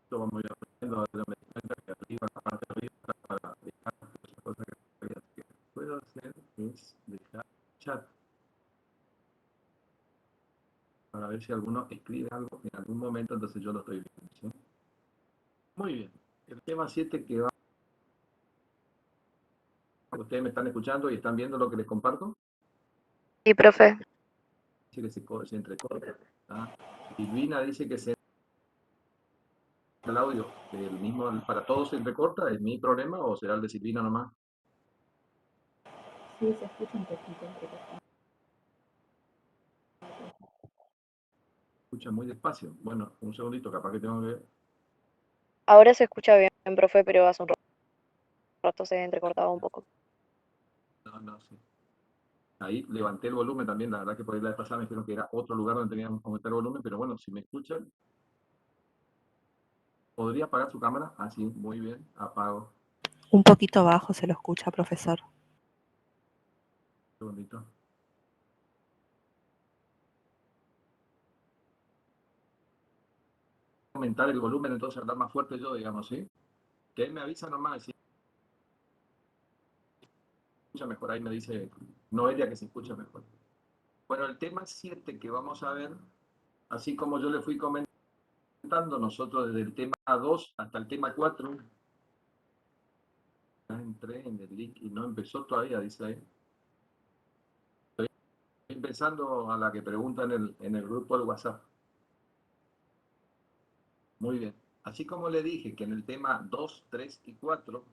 Esto vamos a ir aprendiendo de cuenta que arriba, la parte de arriba, está para dejar esa cosa que puedo hacer es dejar chat para ver si alguno escribe algo en algún momento, entonces yo lo estoy viendo, ¿sí? Muy bien. El tema 7 que va. ¿Ustedes me están escuchando y están viendo lo que les comparto? Sí, profe. Dice que se entrecorta. ¿Ah? Silvina dice que el audio el mismo para todos se entrecorta. ¿Es mi problema o será el de Silvina nomás? Sí, se escucha un poquito entrecortado. Escucha muy despacio. Bueno, un segundito, capaz que tengo que ver. Ahora se escucha bien, profe, pero hace un rato se entrecortaba un poco. No, sí. Ahí levanté el volumen también, la verdad que por ahí la vez pasada me dijeron que era otro lugar donde teníamos que aumentar el volumen, pero bueno, si me escuchan, ¿podría apagar su cámara? Ah, sí, muy bien, apago. Un poquito bajo se lo escucha, profesor. Un segundito. Aumentar el volumen, entonces hablar más fuerte yo, digamos, ¿sí? Que él me avisa nomás, si escucha mejor, ahí me dice Noelia que se escucha mejor. Bueno, el tema 7 que vamos a ver, así como yo le fui comentando, nosotros desde el tema 2 hasta el tema 4, ya entré en el link y no empezó todavía, dice ahí. Estoy empezando a la que pregunta en el grupo del WhatsApp. Muy bien. Así como le dije que en el tema 2, 3 y 4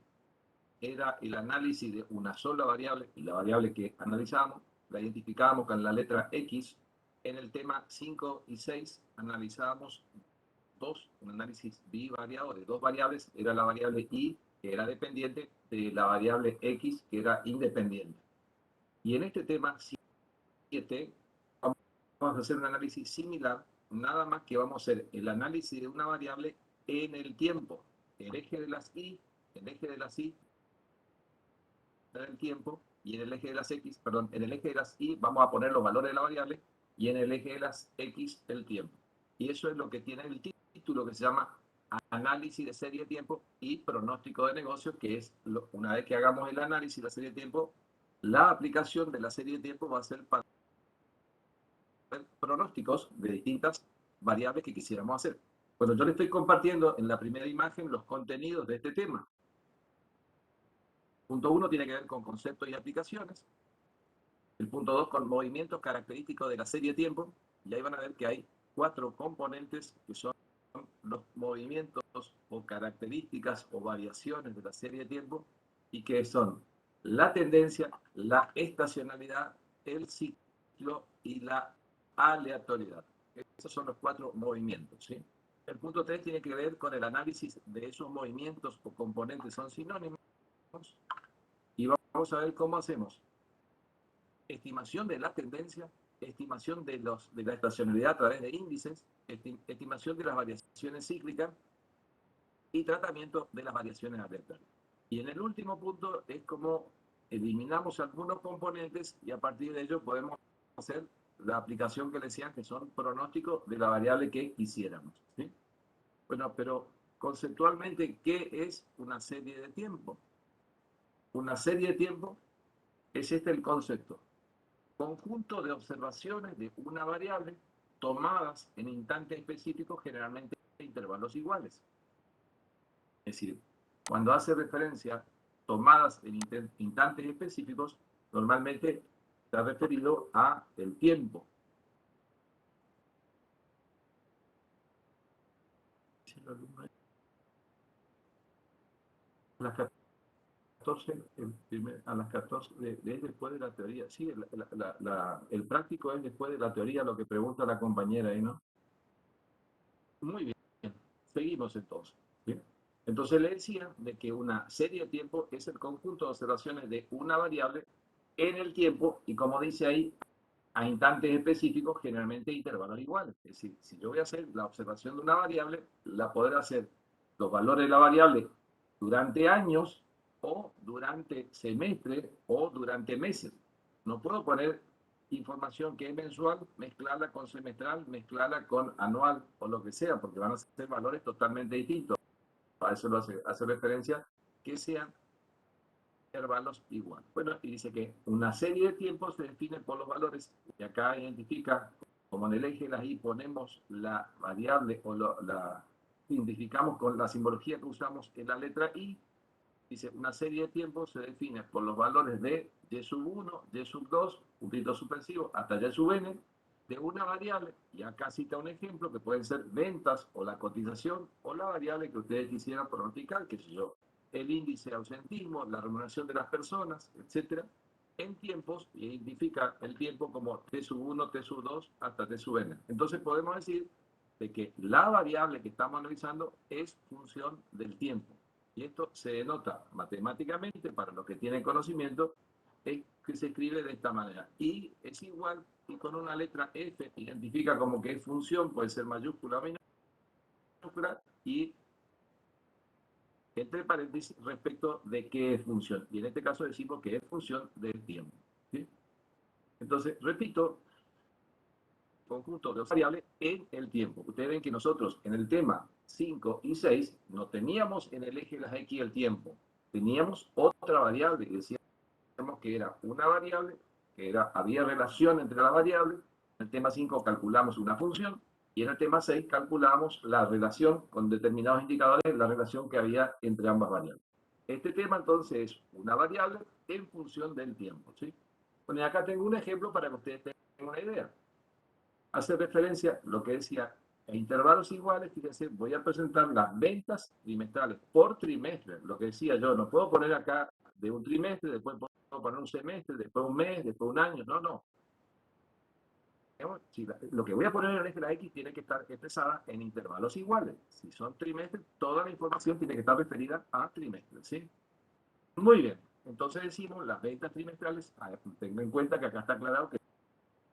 era el análisis de una sola variable, y la variable que analizábamos la identificábamos con la letra X. En el tema 5 y 6 analizábamos un análisis bivariado de dos variables, era la variable Y, que era dependiente, de la variable X, que era independiente. Y en este tema 7 vamos a hacer un análisis similar, nada más que vamos a hacer el análisis de una variable en el tiempo. El eje de las Y, el eje de las Y el tiempo, y en el eje de las X, perdón, en el eje de las Y vamos a poner los valores de la variable, y en el eje de las X el tiempo. Y eso es lo que tiene el título que se llama análisis de serie de tiempo y pronóstico de negocio, que es una vez que hagamos el análisis de la serie de tiempo, la aplicación de la serie de tiempo va a ser para pronósticos de distintas variables que quisiéramos hacer. Bueno, yo les estoy compartiendo en la primera imagen los contenidos de este tema. Punto 1 tiene que ver con conceptos y aplicaciones. El punto 2 con movimientos característicos de la serie de tiempo. Y ahí van a ver que hay 4 componentes que son los movimientos o características o variaciones de la serie de tiempo, y que son la tendencia, la estacionalidad, el ciclo y la aleatoriedad. Esos son los 4 movimientos, ¿sí? El punto 3 tiene que ver con el análisis de esos movimientos o componentes, son sinónimos. Y vamos a ver cómo hacemos estimación de la tendencia, estimación de la estacionalidad a través de índices, estimación de las variaciones cíclicas y tratamiento de las variaciones aleatorias. Y en el último punto es como eliminamos algunos componentes y a partir de ello podemos hacer la aplicación que les decía, que son pronósticos de la variable que quisiéramos, ¿sí? Bueno, pero conceptualmente, ¿qué es una serie de tiempo? Una serie de tiempo es el concepto: conjunto de observaciones de una variable tomadas en instantes específicos, generalmente en intervalos iguales. Es decir, cuando hace referencia tomadas en instantes específicos, normalmente está referido a el tiempo. Las 14, a las 14 es después de la teoría. Sí, el práctico es después de la teoría, lo que pregunta la compañera ahí, ¿no? Muy bien, seguimos entonces. ¿Bien? Entonces le decía de que una serie de tiempo es el conjunto de observaciones de una variable en el tiempo, y como dice ahí, a instantes específicos, generalmente intervalos iguales. Es decir, si yo voy a hacer la observación de una variable, la podré hacer los valores de la variable durante años, o durante semestres, o durante meses. No puedo poner información que es mensual, mezclarla con semestral, mezclarla con anual o lo que sea, porque van a ser valores totalmente distintos. A eso lo hace referencia que sean intervalos igual. Bueno, y dice que una serie de tiempos se define por los valores, y acá identifica, como en el eje de las y ponemos la variable o la identificamos con la simbología que usamos en la letra i, dice una serie de tiempos se define por los valores de y sub 1, y sub 2, puntito suspensivo, hasta y sub n, de una variable, y acá cita un ejemplo que pueden ser ventas o la cotización o la variable que ustedes quisieran pronosticar, que sé yo, el índice de ausentismo, la remuneración de las personas, etcétera, en tiempos, y identifica el tiempo como t sub 1, t sub 2, hasta t sub n. Entonces podemos decir de que la variable que estamos analizando es función del tiempo. Y esto se denota matemáticamente, para los que tienen conocimiento, es que se escribe de esta manera. Y es igual, y con una letra F identifica como que es función, puede ser mayúscula o minúscula, y entre paréntesis respecto de qué es función. Y en este caso decimos que es función del tiempo. ¿Sí? Entonces, repito, conjunto de variables en el tiempo. Ustedes ven que nosotros en el tema 5 y 6 no teníamos en el eje de las X el tiempo. Teníamos otra variable, y decíamos que era una variable, había relación entre las variables. En el tema 5 calculamos una función, y en el tema 6 calculamos la relación con determinados indicadores, la relación que había entre ambas variables. Este tema entonces es una variable en función del tiempo. ¿Sí? Bueno, y acá tengo un ejemplo para que ustedes tengan una idea. Hace referencia a lo que decía, en intervalos iguales, fíjense, voy a presentar las ventas trimestrales por trimestre. Lo que decía yo, no puedo poner acá de un trimestre, después puedo poner un semestre, después un mes, después un año. No, no. Si lo que voy a poner en el eje de la X tiene que estar expresada en intervalos iguales. Si son trimestres, toda la información tiene que estar referida a trimestres. ¿Sí? Muy bien. Entonces decimos las ventas trimestrales. Tengo en cuenta que acá está aclarado que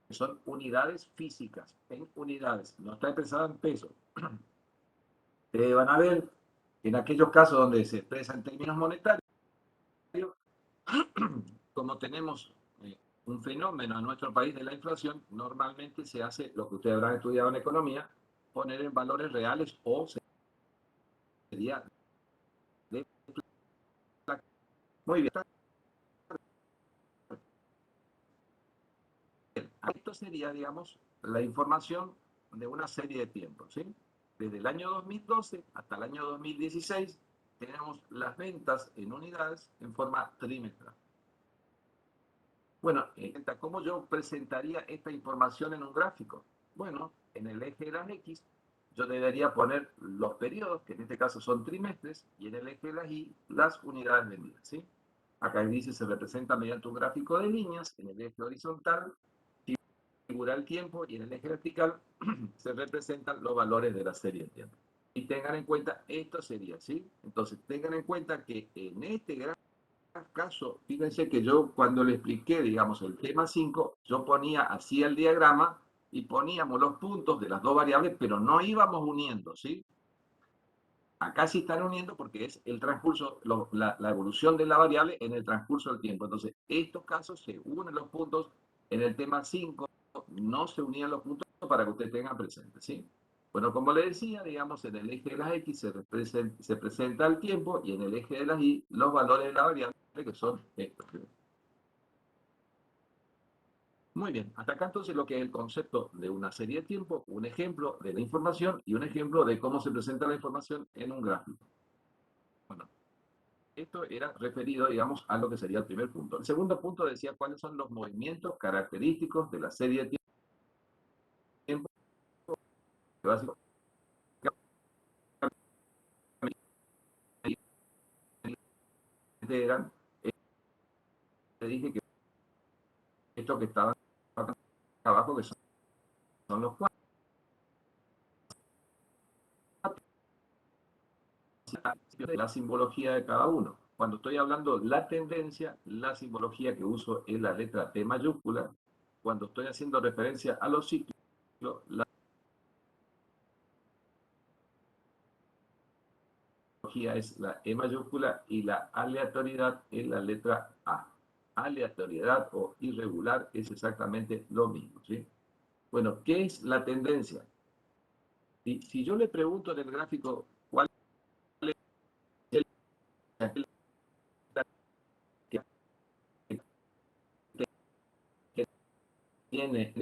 son unidades físicas, en unidades, no está expresada en pesos. Van a ver en aquellos casos donde se expresa en términos monetarios, como tenemos un fenómeno en nuestro país de la inflación, normalmente se hace lo que ustedes habrán estudiado en economía, poner en valores reales o sería de... Muy bien. Esto sería, digamos, la información de una serie de tiempos, ¿sí? Desde el año 2012 hasta el año 2016 tenemos las ventas en unidades en forma trimestral. Bueno, ¿cómo yo presentaría esta información en un gráfico? Bueno, en el eje de las X yo debería poner los periodos, que en este caso son trimestres, y en el eje de las Y las unidades vendidas, ¿sí? Acá dice se representa mediante un gráfico de líneas, en el eje horizontal figura el tiempo, y en el eje vertical se representan los valores de la serie de tiempo. Y tengan en cuenta, esto sería, ¿sí? Entonces, tengan en cuenta que en este caso, fíjense que yo cuando le expliqué, digamos, el tema 5, yo ponía así el diagrama y poníamos los puntos de las dos variables, pero no íbamos uniendo, ¿sí? Acá sí están uniendo porque es el transcurso, la evolución de la variable en el transcurso del tiempo. Entonces, estos casos se unen los puntos. En el tema 5 no se unían los puntos para que ustedes tengan presente, ¿sí? Bueno, como les decía, digamos, en el eje de las X se presenta el tiempo, y en el eje de las Y los valores de la variable, que son estos. Muy bien, hasta acá entonces lo que es el concepto de una serie de tiempo, un ejemplo de la información y un ejemplo de cómo se presenta la información en un gráfico. Bueno, esto era referido, digamos, a lo que sería el primer punto. El segundo punto decía cuáles son los movimientos característicos de la serie de tiempo, que básicamente eran, te dije que estos que estaban abajo, que son los cuatro, la simbología de cada uno. Cuando estoy hablando la tendencia, la simbología que uso es la letra T mayúscula. Cuando estoy haciendo referencia a los ciclos, la simbología es la E mayúscula, y la aleatoriedad es la letra A. aleatoriedad o irregular es exactamente lo mismo, ¿sí? Bueno, ¿qué es la tendencia? Si yo le pregunto en el gráfico cuál es el que tiene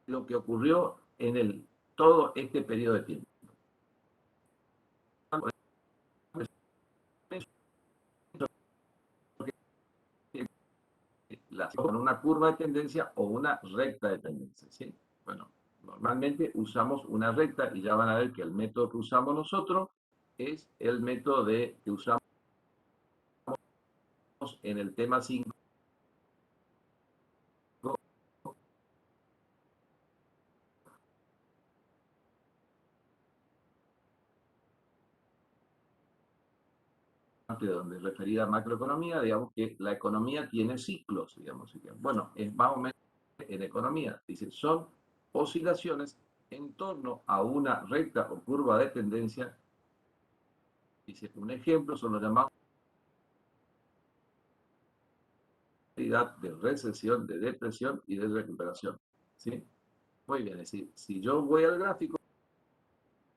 lo que ocurrió en todo este periodo de tiempo. Con una curva de tendencia o una recta de tendencia, ¿sí? Bueno, normalmente usamos una recta y ya van a ver que el método que usamos nosotros es el método que usamos en el tema 5 donde referida a macroeconomía, digamos que la economía tiene ciclos, digamos. Bueno, es más o menos en economía. Dice, son oscilaciones en torno a una recta o curva de tendencia. Dice, un ejemplo son los llamados de recesión, de depresión y de recuperación. ¿Sí? Muy bien, es decir, si yo voy al gráfico,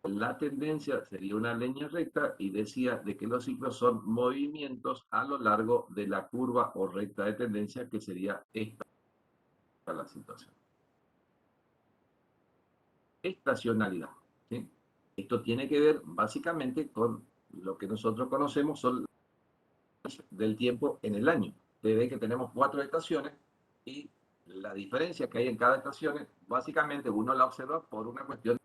la tendencia sería una línea recta y decía de que los ciclos son movimientos a lo largo de la curva o recta de tendencia, que sería esta la situación. Estacionalidad. ¿Sí? Esto tiene que ver básicamente con lo que nosotros conocemos son del tiempo en el año. Ustedes ven que tenemos 4 estaciones y la diferencia que hay en cada estación, básicamente uno la observa por una cuestión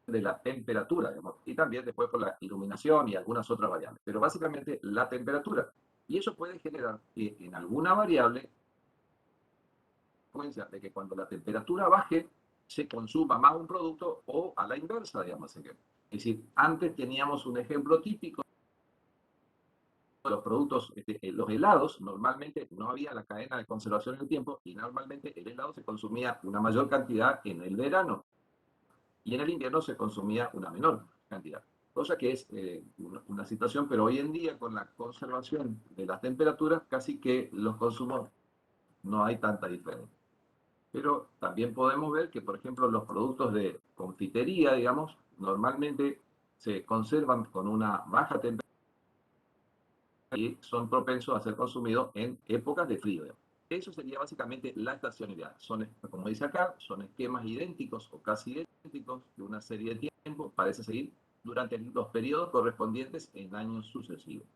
de la temperatura, digamos, y también después por la iluminación y algunas otras variables, pero básicamente la temperatura. Y eso puede generar que en alguna variable, de que cuando la temperatura baje, se consuma más un producto o a la inversa, digamos. Es decir, antes teníamos un ejemplo típico de los productos, los helados, normalmente no había la cadena de conservación en el tiempo y normalmente el helado se consumía una mayor cantidad en el verano y en el invierno se consumía una menor cantidad. Cosa que es una situación, pero hoy en día con la conservación de las temperaturas, casi que los consumos no hay tanta diferencia. Pero también podemos ver que, por ejemplo, los productos de confitería, digamos, normalmente se conservan con una baja temperatura y son propensos a ser consumidos en épocas de frío. Eso sería básicamente la estacionalidad. Son, como dice acá, son esquemas idénticos o casi idénticos de una serie de tiempo, parece seguir durante los periodos correspondientes en años sucesivos.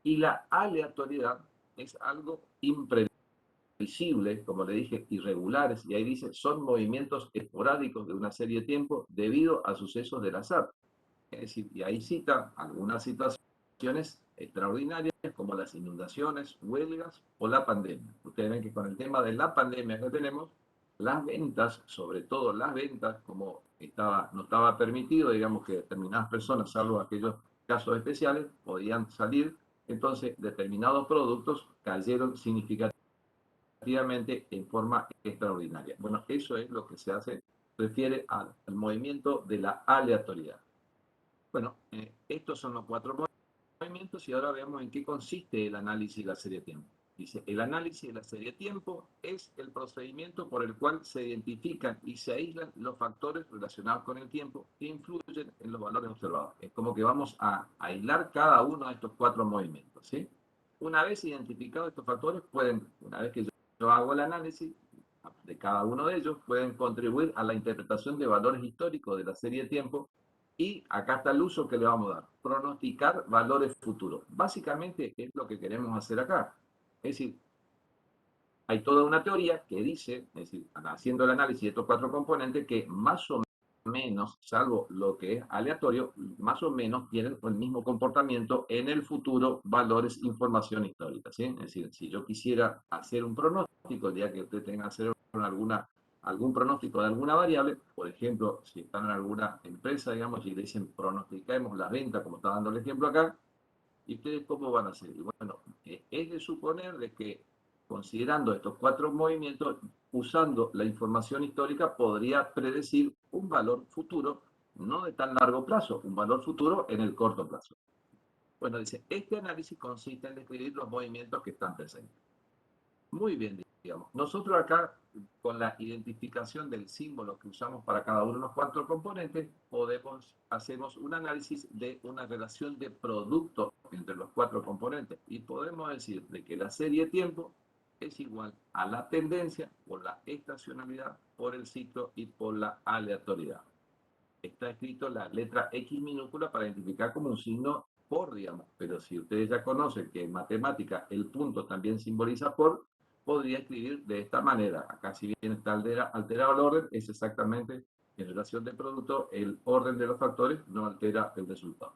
Y la aleatoriedad es algo imprevisible, como le dije, irregulares, y ahí dice, son movimientos esporádicos de una serie de tiempo debido a sucesos del azar. Es decir, y ahí cita algunas situaciones extraordinarias como las inundaciones, huelgas o la pandemia. Ustedes ven que con el tema de la pandemia que tenemos, las ventas, sobre todo las ventas, como no estaba permitido, digamos que determinadas personas, salvo aquellos casos especiales, podían salir, entonces determinados productos cayeron significativamente en forma extraordinaria. Bueno, eso es lo que se hace, refiere al movimiento de la aleatoriedad. Bueno, estos son los 4 movimientos y ahora veamos en qué consiste el análisis de la serie de tiempo. Dice, el análisis de la serie de tiempo es el procedimiento por el cual se identifican y se aíslan los factores relacionados con el tiempo que influyen en los valores observados. Es como que vamos a aislar cada uno de estos 4 movimientos, ¿sí? Una vez identificados estos factores, una vez que yo hago el análisis de cada uno de ellos, pueden contribuir a la interpretación de valores históricos de la serie de tiempo. Y acá está el uso que le vamos a dar, pronosticar valores futuros. Básicamente es lo que queremos hacer acá. Es decir, hay toda una teoría que dice, es decir, haciendo el análisis de estos 4 componentes, que más o menos, salvo lo que es aleatorio, más o menos tienen el mismo comportamiento en el futuro, valores, información histórica. ¿Sí? Es decir, si yo quisiera hacer un pronóstico, ya que usted tenga que hacer algún pronóstico de alguna variable, por ejemplo, si están en alguna empresa, digamos, y le dicen pronosticamos las ventas, como está dando el ejemplo acá, ¿y ustedes cómo van a hacer? Y bueno, es de suponer de que considerando estos 4 movimientos, usando la información histórica, podría predecir un valor futuro no de tan largo plazo, un valor futuro en el corto plazo. Bueno, dice, este análisis consiste en describir los movimientos que están presentes. Muy bien, digamos. Nosotros acá, con la identificación del símbolo que usamos para cada uno de los 4 componentes, hacemos un análisis de una relación de producto entre los 4 componentes. Y podemos decir de que la serie de tiempo es igual a la tendencia por la estacionalidad, por el ciclo y por la aleatoriedad. Está escrito la letra X minúscula para identificar como un signo por, digamos. Pero si ustedes ya conocen que en matemática el punto también simboliza por, podría escribir de esta manera. Acá si bien está alterado el orden, es exactamente en relación de producto, el orden de los factores no altera el resultado.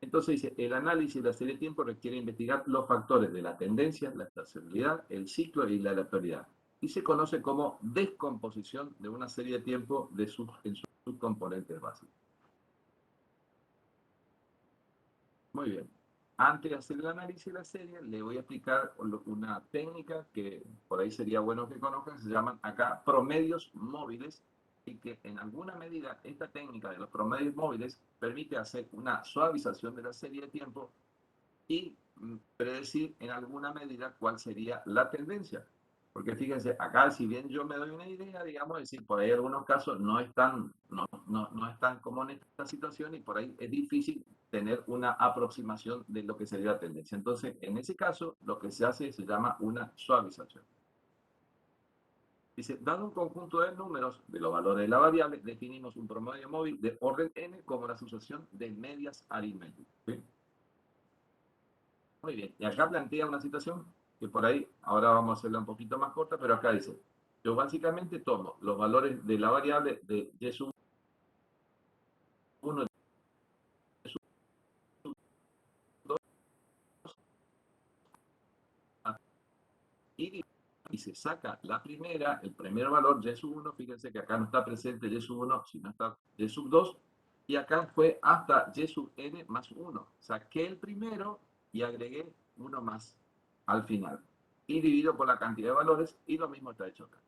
Entonces dice, el análisis de la serie de tiempo requiere investigar los factores de la tendencia, la estacionalidad, el ciclo y la aleatoriedad. Y se conoce como descomposición de una serie de tiempo en sus componentes básicos. Muy bien. Antes de hacer el análisis de la serie, le voy a explicar una técnica que por ahí sería bueno que conozcan, se llaman acá promedios móviles, y que en alguna medida esta técnica de los promedios móviles permite hacer una suavización de la serie de tiempo y predecir en alguna medida cuál sería la tendencia. Porque fíjense, acá si bien yo me doy una idea, digamos, es decir, por ahí algunos casos no están como en esta situación y por ahí es difícil tener una aproximación de lo que sería la tendencia. Entonces, en ese caso, lo que se hace se llama una suavización. Dice, dado un conjunto de números de los valores de la variable, definimos un promedio móvil de orden n como la sucesión de medias aritméticas. ¿Sí? Muy bien, y acá plantea una situación que por ahí, ahora vamos a hacerla un poquito más corta, pero acá dice, yo básicamente tomo los valores de la variable de y sub 1 y sub 2 y se saca la primera, el primer valor y sub 1, fíjense que acá no está presente y sub 1, sino está y sub 2, y acá fue hasta y sub n más 1. Saqué el primero y agregué uno más al final. Y divido por la cantidad de valores y lo mismo está hecho acá.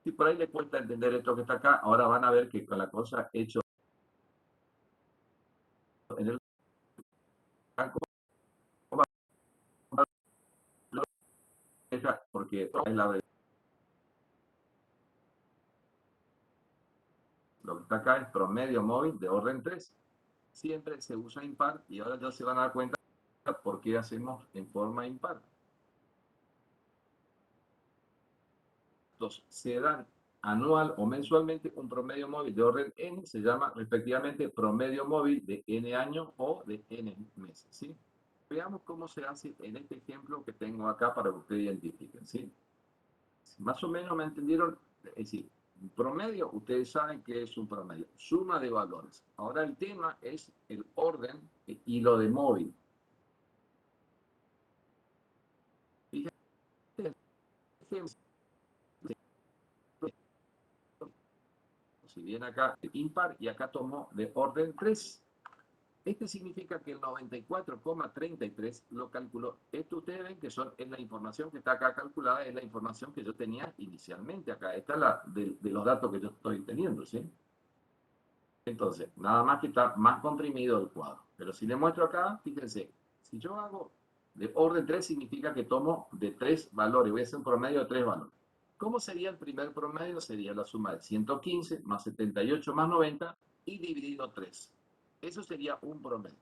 Si por ahí le cuesta entender esto que está acá, ahora van a ver que con la cosa hecho en el blanco, porque es lo que está acá es promedio móvil de orden 3. Siempre se usa impar y ahora ya se van a dar cuenta por qué hacemos en forma impar. Entonces, se dan anual o mensualmente un promedio móvil de orden n, se llama respectivamente promedio móvil de n años o de n meses, ¿sí? Veamos cómo se hace en este ejemplo que tengo acá para que ustedes identifiquen, ¿sí? Más o menos me entendieron, es decir, promedio, ustedes saben que es un promedio, suma de valores. Ahora el tema es el orden y lo de móvil. Fíjense, si bien acá impar y acá tomó de orden 3. Este significa que el 94,33 lo calculó. Esto ustedes ven que es la información que está acá calculada, es la información que yo tenía inicialmente acá. Esta es la de los datos que yo estoy teniendo, ¿sí? Entonces, nada más que está más comprimido el cuadro. Pero si le muestro acá, fíjense, si yo hago de orden 3 significa que tomo de 3 valores, voy a hacer un promedio de 3 valores. ¿Cómo sería el primer promedio? Sería la suma de 115 más 78 más 90 y dividido 3. Eso sería un promedio.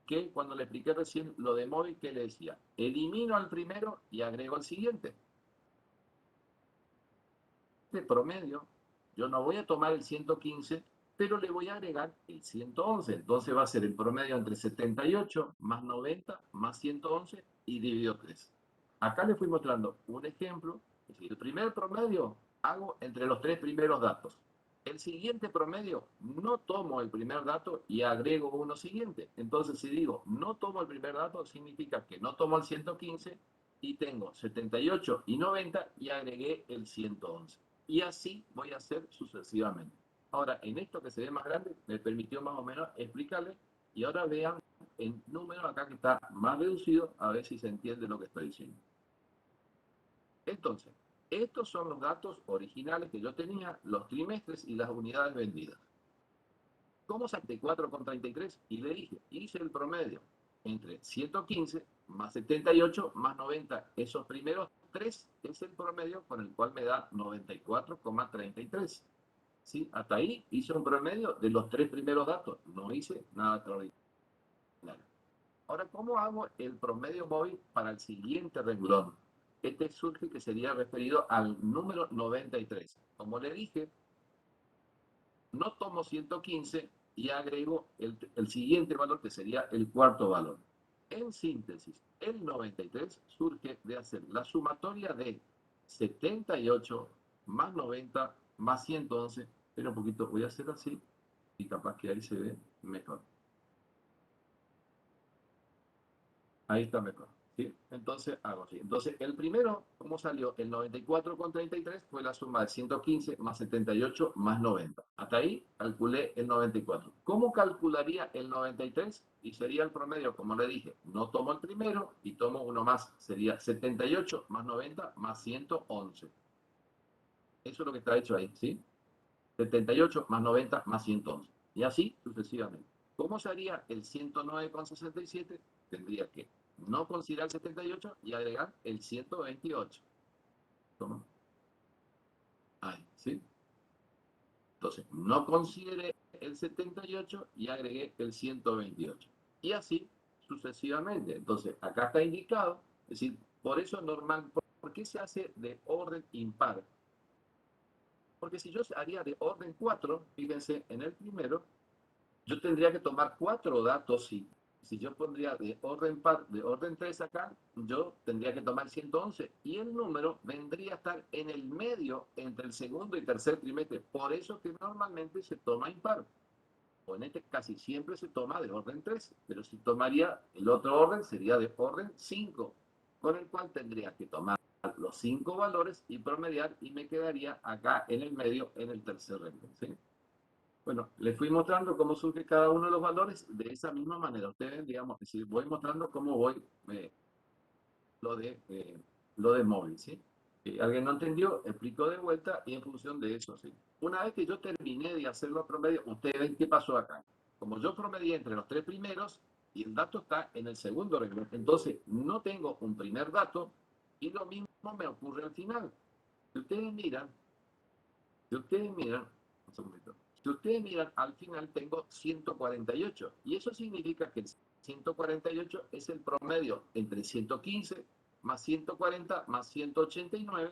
Que cuando le expliqué recién lo de móvil, ¿qué le decía? Elimino al primero y agrego al siguiente. Este promedio, yo no voy a tomar el 115, pero le voy a agregar el 111. Entonces va a ser el promedio entre 78 más 90 más 111 y dividido 3. Acá les fui mostrando un ejemplo. Es decir, el primer promedio hago entre los 3 primeros datos. El siguiente promedio, no tomo el primer dato y agrego uno siguiente. Entonces, si digo no tomo el primer dato, significa que no tomo el 115 y tengo 78 y 90 y agregué el 111. Y así voy a hacer sucesivamente. Ahora, en esto que se ve más grande, me permitió más o menos explicarle. Y ahora vean en número acá que está más reducido, a ver si se entiende lo que estoy diciendo. Entonces, Estos son los datos originales que yo tenía, los trimestres y las unidades vendidas. ¿Cómo saqué 4,33? Y le dije, hice el promedio entre 115 más 78 más 90. Esos primeros tres es el promedio con el cual me da 94,33. ¿Sí? Hasta ahí hice un promedio de los tres primeros datos. No hice nada extraordinario. Ahora, ¿cómo hago el promedio móvil para el siguiente renglón? Este surge que sería referido al número 93. Como le dije, no tomo 115 y agrego el siguiente valor que sería el cuarto valor. En síntesis, el 93 surge de hacer la sumatoria de 78 más 90 más 111. Pero un poquito, voy a hacer así y capaz que ahí se ve mejor. Ahí está mejor. ¿Sí? Entonces hago así. Entonces, el primero, ¿cómo salió? El 94,33 fue la suma de 115 más 78 más 90. Hasta ahí calculé el 94. ¿Cómo calcularía el 93? Y sería el promedio, como le dije, no tomo el primero y tomo uno más. Sería 78 más 90 más 111. Eso es lo que está hecho ahí, ¿sí? 78 más 90 más 111. Y así sucesivamente. ¿Cómo sería el 109,67? Tendría que no considerar el 78 y agregar el 128. ¿Cómo? Ahí, ¿sí? Entonces, no consideré el 78 y agregué el 128. Y así sucesivamente. Entonces, acá está indicado, es decir, por eso es normal, ¿por qué se hace de orden impar? Porque si yo haría de orden 4, fíjense, en el primero, yo tendría que tomar 4 datos y si yo pondría de orden par, de orden 3 acá, yo tendría que tomar 111 y el número vendría a estar en el medio entre el segundo y tercer trimestre. Por eso que normalmente se toma impar. O en este casi siempre se toma de orden 3, pero si tomaría el otro orden sería de orden 5, con el cual tendría que tomar los 5 valores y promediar y me quedaría acá en el medio en el tercer renglón. ¿Sí? Bueno, les fui mostrando cómo surge cada uno de los valores de esa misma manera. Ustedes, digamos, es decir, voy mostrando cómo voy lo, de, lo de móvil, ¿sí? ¿Alguien no entendió? Explico de vuelta y en función de eso, ¿sí? Una vez que yo terminé de hacer los promedios, ustedes ven qué pasó acá. Como yo promedié entre los tres primeros y el dato está en el segundo renglón, entonces no tengo un primer dato y lo mismo me ocurre al final. Si ustedes miran, si ustedes miran, un segundito. Si ustedes miran, al final tengo 148 y eso significa que el 148 es el promedio entre 115 más 140 más 189.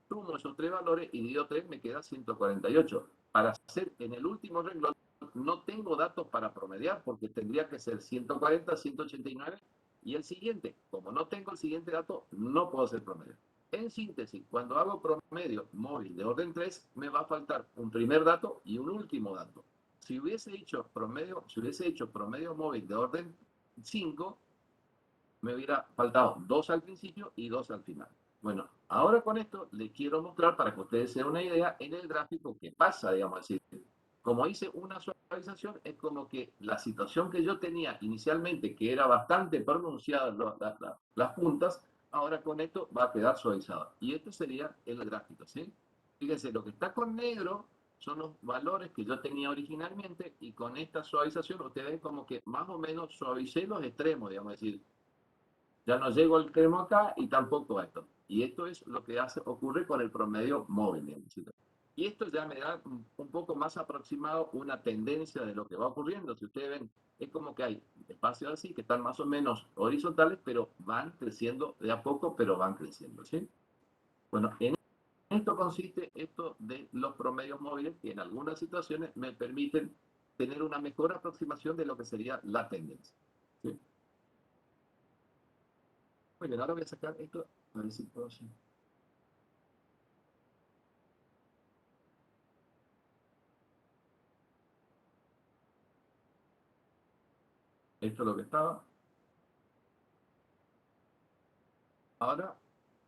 Sumo esos tres valores y divido 3, me queda 148. Para hacer en el último renglón no tengo datos para promediar porque tendría que ser 140, 189 y el siguiente. Como no tengo el siguiente dato, no puedo hacer promedio. En síntesis, cuando hago promedio móvil de orden 3, me va a faltar un primer dato y un último dato. Si hubiese hecho promedio móvil de orden 5, me hubiera faltado 2 al principio y 2 al final. Bueno, ahora con esto les quiero mostrar para que ustedes se den una idea en el gráfico qué pasa, digamos así. Como hice una suavización, es como que la situación que yo tenía inicialmente, que era bastante pronunciada las puntas, ahora con esto va a quedar suavizado. Y este sería el gráfico, ¿sí? Fíjense, lo que está con negro son los valores que yo tenía originalmente y con esta suavización ustedes ven como que más o menos suavicé los extremos, digamos, es decir, ya no llego al extremo acá y tampoco a esto. Y esto es lo que ocurre con el promedio móvil, digamos. Y esto ya me da un poco más aproximado una tendencia de lo que va ocurriendo. Si ustedes ven, es como que hay espacios así que están más o menos horizontales, pero van creciendo de a poco, pero van creciendo, ¿sí? Bueno, en esto consiste esto de los promedios móviles que en algunas situaciones me permiten tener una mejor aproximación de lo que sería la tendencia, ¿sí? Muy bien, ahora voy a sacar esto, a ver si puedo hacer. Esto es lo que estaba. Ahora,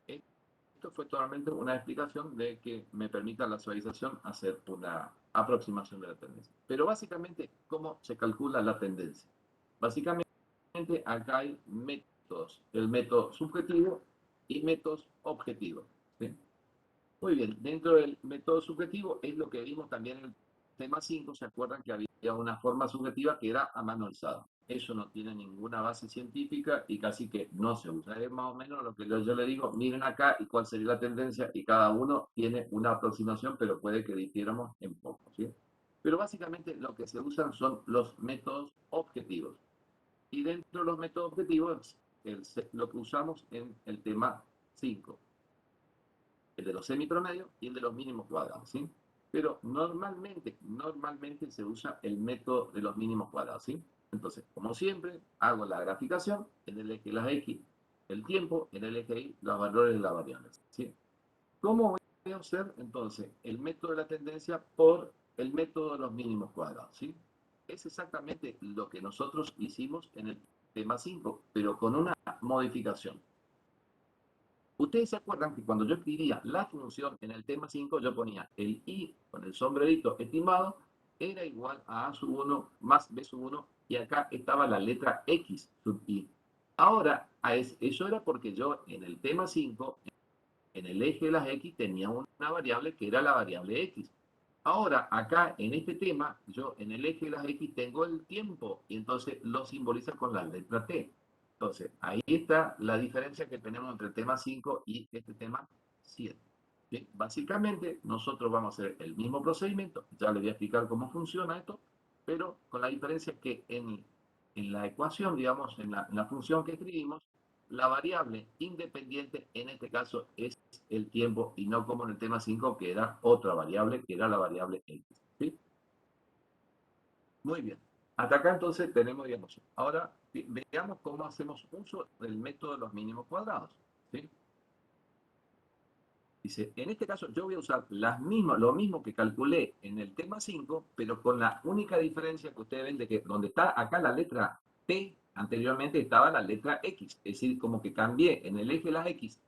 esto fue totalmente una explicación de que me permita la suavización hacer una aproximación de la tendencia. Pero básicamente, ¿cómo se calcula la tendencia? Básicamente, acá hay métodos. El método subjetivo y métodos objetivos. ¿Sí? Muy bien, dentro del método subjetivo es lo que vimos también en el tema 5. ¿Se acuerdan que había una forma subjetiva que era a mano alzada? Eso no tiene ninguna base científica y casi que no se usa. Es más o menos lo que yo le digo, miren acá y cuál sería la tendencia, y cada uno tiene una aproximación, pero puede que difiéramos en poco, ¿sí? Pero básicamente lo que se usan son los métodos objetivos. Y dentro de los métodos objetivos, lo que usamos en el tema 5, el de los semipromedios y el de los mínimos cuadrados, ¿sí? Pero normalmente se usa el método de los mínimos cuadrados, ¿sí? Entonces, como siempre, hago la graficación en el eje de las X, el tiempo, en el eje Y, los valores de las variables, ¿sí? ¿Cómo voy a hacer entonces el método de la tendencia por el método de los mínimos cuadrados, ¿sí? Es exactamente lo que nosotros hicimos en el tema 5, pero con una modificación. Ustedes se acuerdan que cuando yo escribía la función en el tema 5, yo ponía el i con el sombrerito estimado, era igual a sub 1 más b sub 1, y acá estaba la letra x sub i. Ahora, eso era porque yo en el tema 5, en el eje de las x, tenía una variable que era la variable x. Ahora, acá en este tema, yo en el eje de las x tengo el tiempo, y entonces lo simboliza con la letra t. Entonces, ahí está la diferencia que tenemos entre el tema 5 y este tema 7. ¿Sí? Básicamente, nosotros vamos a hacer el mismo procedimiento, ya les voy a explicar cómo funciona esto, pero con la diferencia que en la ecuación, digamos, en la función que escribimos, la variable independiente en este caso es el tiempo, y no como en el tema 5, que era otra variable, que era la variable x. ¿Sí? Muy bien. Hasta acá entonces tenemos, digamos, ahora veamos cómo hacemos uso del método de los mínimos cuadrados. ¿Sí? Dice, en este caso yo voy a usar lo mismo que calculé en el tema 5, pero con la única diferencia que ustedes ven de que donde está acá la letra T, anteriormente estaba la letra X. Es decir, como que cambié en el eje de las X.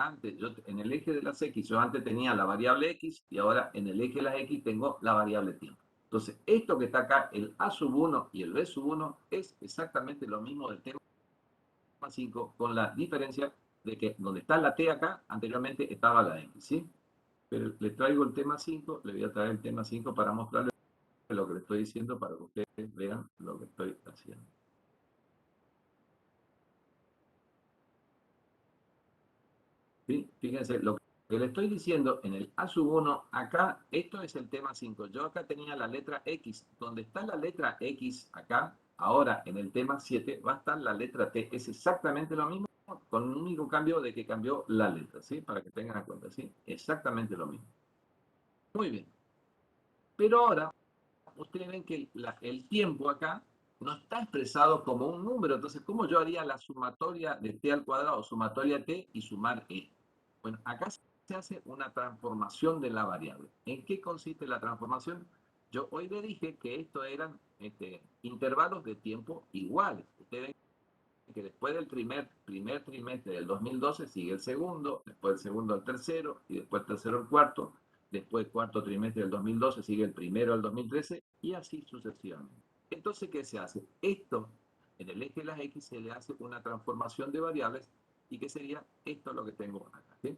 En el eje de las X yo antes tenía la variable X, y ahora en el eje de las X tengo la variable tiempo. Entonces, esto que está acá, el A sub 1 y el B sub 1, es exactamente lo mismo del tema 5, con la diferencia de que donde está la T acá, anteriormente estaba la X, ¿sí? Pero le traigo el tema 5, le voy a traer el tema 5 para mostrarles lo que le estoy diciendo, para que ustedes vean lo que estoy haciendo. ¿Sí? Fíjense, lo que le estoy diciendo en el A sub 1, acá, esto es el tema 5. Yo acá tenía la letra X. Donde está la letra X acá, ahora en el tema 7 va a estar la letra T. Es exactamente lo mismo, con un único cambio de que cambió la letra, ¿sí? Para que tengan en cuenta, ¿sí? Exactamente lo mismo. Muy bien. Pero ahora, ustedes ven que el tiempo acá no está expresado como un número. Entonces, ¿cómo yo haría la sumatoria de t al cuadrado, sumatoria t y sumar e? Bueno, acá se hace una transformación de la variable. ¿En qué consiste la transformación? Yo hoy le dije que estos eran intervalos de tiempo iguales. Ustedes ven que después del primer trimestre del 2012 sigue el segundo, después el segundo al tercero, y después el tercero al cuarto, después el cuarto trimestre del 2012 sigue el primero al 2013, y así sucesivamente. Entonces, ¿qué se hace? Esto, en el eje de las X, se le hace una transformación de variables, y ¿qué sería? Esto lo que tengo acá, ¿sí?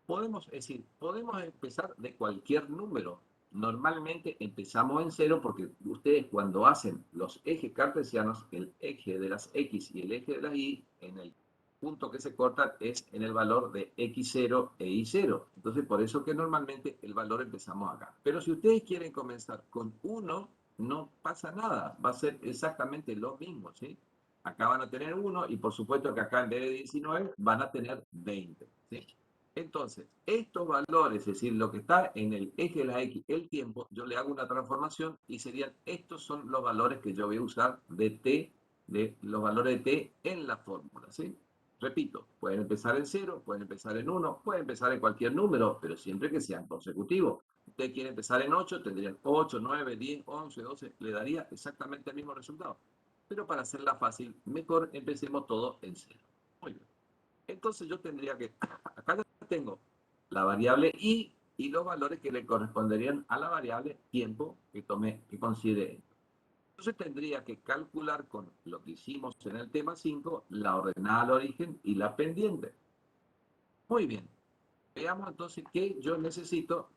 Podemos empezar de cualquier número. Normalmente empezamos en cero, porque ustedes cuando hacen los ejes cartesianos, el eje de las X y el eje de las Y, en el punto que se corta es en el valor de X0 e Y0. Entonces, por eso que normalmente el valor empezamos acá. Pero si ustedes quieren comenzar con 1, no pasa nada. Va a ser exactamente lo mismo, ¿sí? Acá van a tener 1, y por supuesto que acá en vez de 19 van a tener 20, ¿sí? Entonces, estos valores, es decir, lo que está en el eje de la X, el tiempo, yo le hago una transformación y serían, estos son los valores que yo voy a usar de t, de los valores de t en la fórmula, ¿sí? Repito, pueden empezar en 0, pueden empezar en 1, pueden empezar en cualquier número, pero siempre que sean consecutivos. Usted quiere empezar en 8, tendrían 8, 9, 10, 11, 12, le daría exactamente el mismo resultado. Pero para hacerla fácil, mejor empecemos todo en 0. Muy bien. Entonces yo tendría que, acá ya tengo la variable y los valores que le corresponderían a la variable tiempo que considere. Entonces tendría que calcular con lo que hicimos en el tema 5, la ordenada al origen y la pendiente. Muy bien. Veamos entonces qué yo necesito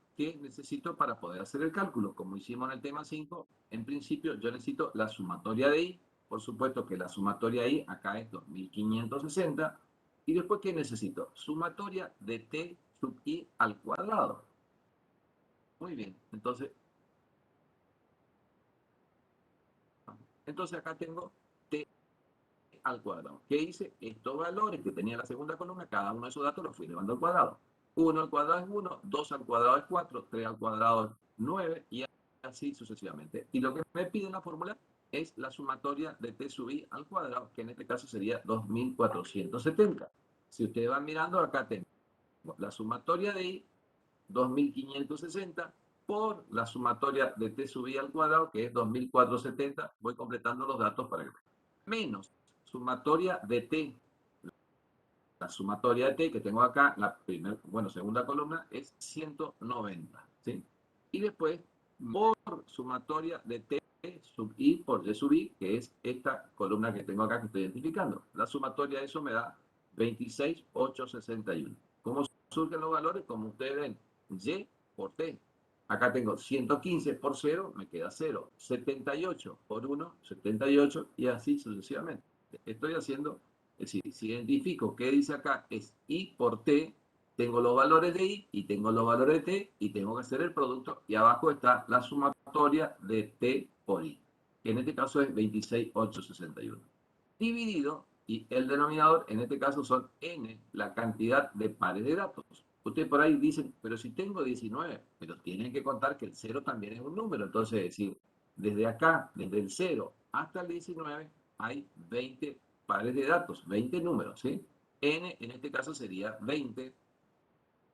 para poder hacer el cálculo. Como hicimos en el tema 5, en principio yo necesito la sumatoria de I. Por supuesto que la sumatoria de I acá es 2560. Y después, ¿qué necesito? Sumatoria de T sub I al cuadrado. Muy bien, entonces acá tengo T al cuadrado. ¿Qué hice? Estos valores que tenía la segunda columna, cada uno de esos datos los fui llevando al cuadrado. 1 al cuadrado es 1, 2 al cuadrado es 4, 3 al cuadrado es 9 y así sucesivamente. Y lo que me pide en la fórmula es la sumatoria de T sub I al cuadrado, que en este caso sería 2470. Si ustedes van mirando, acá tengo la sumatoria de I, 2560, por la sumatoria de T sub I al cuadrado, que es 2470. Voy completando los datos para que menos sumatoria de T. La sumatoria de T que tengo acá, la segunda columna, es 190. ¿Sí? Y después, por sumatoria de T sub I por D sub I, que es esta columna que tengo acá que estoy identificando. La sumatoria de eso me da 26,861. ¿Cómo surgen los valores? Como ustedes ven, Y por T. Acá tengo 115 por 0, me queda 0. 78 por 1, 78, y así sucesivamente. Estoy haciendo, es decir, si identifico qué dice acá es I por T, tengo los valores de I y tengo los valores de T y tengo que hacer el producto, y abajo está la sumatoria de T por I, que en este caso es 26,861. Dividido, y el denominador en este caso son N, la cantidad de pares de datos. Ustedes por ahí dicen, pero si tengo 19, pero tienen que contar que el 0 también es un número. Entonces, es decir, desde acá, desde el 0 hasta el 19, hay 20 pares de datos, 20 números, ¿sí? N en este caso sería 20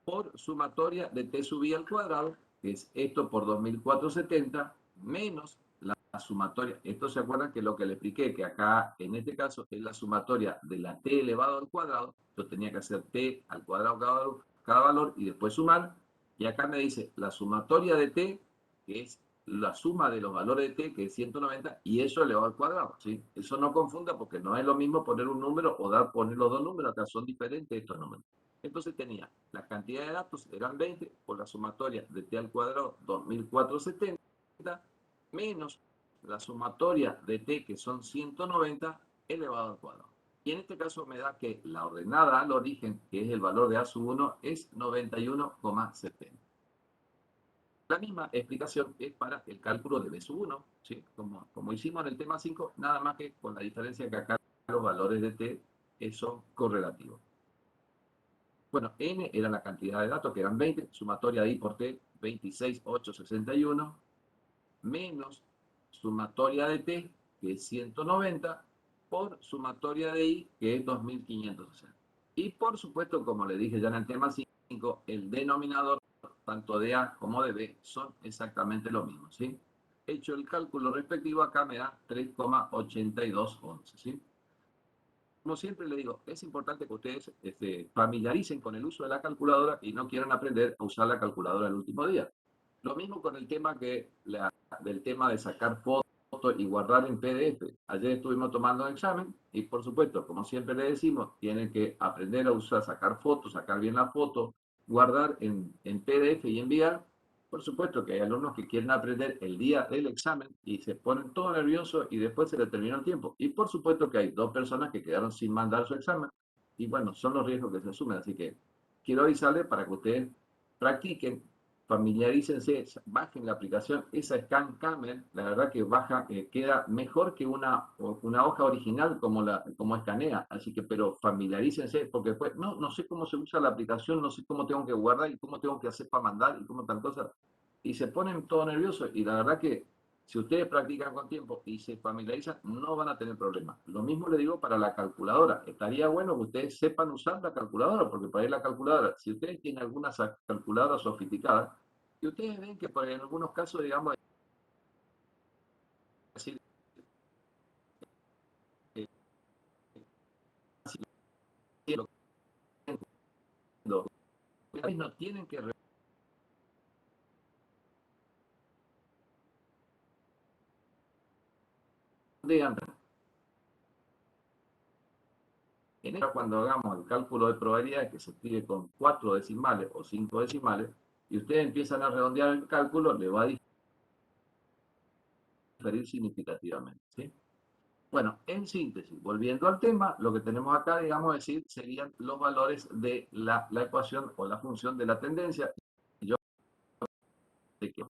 por sumatoria de T sub I al cuadrado, que es esto por 2470, menos la sumatoria. Esto se acuerdan que lo que le expliqué, que acá en este caso es la sumatoria de la T elevado al cuadrado. Yo tenía que hacer T al cuadrado cada valor y después sumar. Y acá me dice la sumatoria de T, que es la suma de los valores de T, que es 190, y eso elevado al cuadrado. ¿Sí? Eso no confunda, porque no es lo mismo poner un número o poner los dos números. Acá son diferentes estos números. Entonces tenía la cantidad de datos, eran 20, por la sumatoria de T al cuadrado, 2470, menos la sumatoria de T, que son 190, elevado al cuadrado. Y en este caso me da que la ordenada al origen, que es el valor de A sub 1, es 91,70. La misma explicación es para el cálculo de B sub 1, ¿sí? Como hicimos en el tema 5, nada más que con la diferencia que acá los valores de T son correlativos. Bueno, N era la cantidad de datos, que eran 20, sumatoria de I por T, 26,861, menos sumatoria de T, que es 190, por sumatoria de I, que es 2560. Y por supuesto, como le dije ya en el tema 5, el denominador, tanto de A como de B, son exactamente lo mismo, ¿sí? Hecho el cálculo respectivo, acá me da 3,8211, ¿sí? Como siempre le digo, es importante que ustedes familiaricen con el uso de la calculadora y no quieran aprender a usar la calculadora el último día. Lo mismo con el tema del tema de sacar fotos y guardar en PDF. Ayer estuvimos tomando un examen y, por supuesto, como siempre le decimos, tienen que aprender a usar, sacar fotos, sacar bien la foto, guardar en PDF y enviar. Por supuesto que hay alumnos que quieren aprender el día del examen y se ponen todo nerviosos y después se les termina el tiempo. Y por supuesto que hay 2 personas que quedaron sin mandar su examen. Y bueno, son los riesgos que se asumen. Así que quiero avisarles para que ustedes practiquen, familiarícense, bajen la aplicación. Esa Scan Camel, la verdad que baja, queda mejor que una hoja original como escanea. Así que, pero familiarícense, porque después, no sé cómo se usa la aplicación, no sé cómo tengo que guardar y cómo tengo que hacer para mandar y cómo tal cosa. Y se ponen todo nerviosos. Y la verdad que si ustedes practican con tiempo y se familiarizan, no van a tener problemas. Lo mismo le digo para la calculadora. Estaría bueno que ustedes sepan usar la calculadora, porque para ir la calculadora, si ustedes tienen algunas calculadoras sofisticadas, y ustedes ven que en algunos casos, digamos, decir, eh, no tienen que redondear cuando hagamos el cálculo de probabilidad que se escribe con 4 decimales o 5 decimales, y ustedes empiezan a redondear el cálculo, le va a diferir significativamente, ¿sí? Bueno, en síntesis, volviendo al tema, lo que tenemos acá, digamos, decir, serían los valores de la ecuación o la función de la tendencia. Yo sé que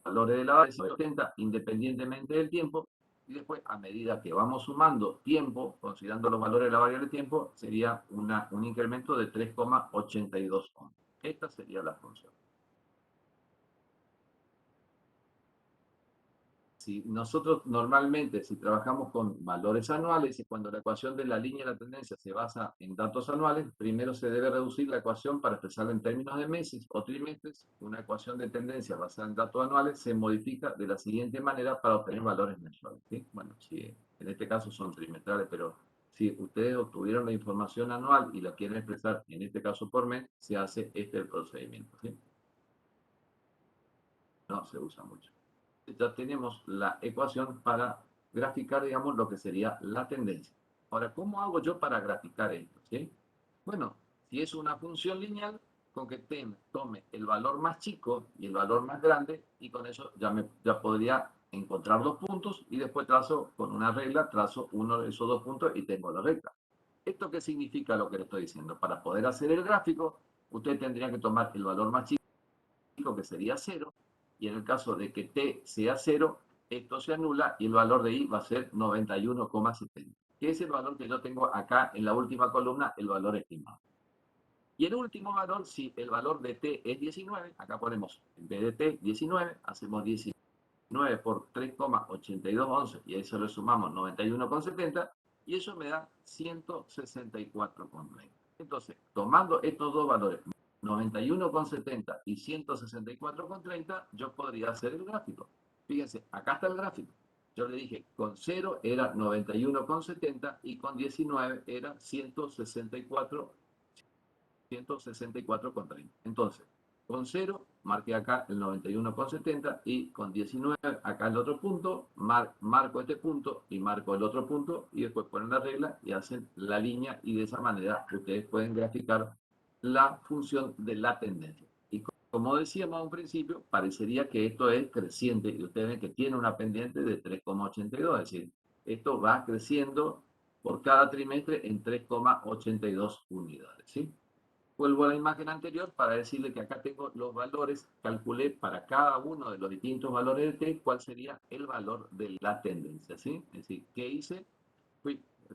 valores de la base 80 independientemente del tiempo, y después a medida que vamos sumando tiempo, considerando los valores de la variable tiempo, sería un incremento de 3,82 ohms. Esta sería la función. Si nosotros normalmente, si trabajamos con valores anuales y cuando la ecuación de la línea de la tendencia se basa en datos anuales, primero se debe reducir la ecuación para expresarla en términos de meses o trimestres. Una ecuación de tendencia basada en datos anuales se modifica de la siguiente manera para obtener valores mensuales, ¿sí? Bueno, sí, en este caso son trimestrales, pero si ustedes obtuvieron la información anual y la quieren expresar, en este caso por mes, se hace el procedimiento, ¿sí? No se usa mucho. Ya tenemos la ecuación para graficar, digamos, lo que sería la tendencia. Ahora, ¿cómo hago yo para graficar esto? ¿Sí? Bueno, si es una función lineal, con que tome el valor más chico y el valor más grande, y con eso ya podría encontrar dos puntos, y después trazo con una regla, trazo uno de esos dos puntos y tengo la recta. ¿Esto qué significa lo que le estoy diciendo? Para poder hacer el gráfico, usted tendría que tomar el valor más chico, que sería 0, y en el caso de que t sea 0, esto se anula y el valor de i va a ser 91,70, que es el valor que yo tengo acá en la última columna, el valor estimado. Y el último valor, si el valor de t es 19, acá ponemos en vez de t 19, hacemos 19 por 3,8211 y a eso le sumamos 91,70 y eso me da 164,30. Entonces, tomando estos dos valores, 91,70 y 164,30, yo podría hacer el gráfico. Fíjense, acá está el gráfico. Yo le dije, con 0 era 91,70 y con 19 era 164,30. Entonces, con 0 marqué acá el 91,70 y con 19 acá el otro punto, marco este punto y marco el otro punto y después ponen la regla y hacen la línea y de esa manera ustedes pueden graficar la función de la tendencia. Y como decíamos a un principio, parecería que esto es creciente y ustedes ven que tiene una pendiente de 3,82, es decir, esto va creciendo por cada trimestre en 3,82 unidades, ¿sí? Vuelvo a la imagen anterior para decirle que acá tengo los valores, calculé para cada uno de los distintos valores de t cuál sería el valor de la tendencia, ¿sí? Es decir, ¿qué hice?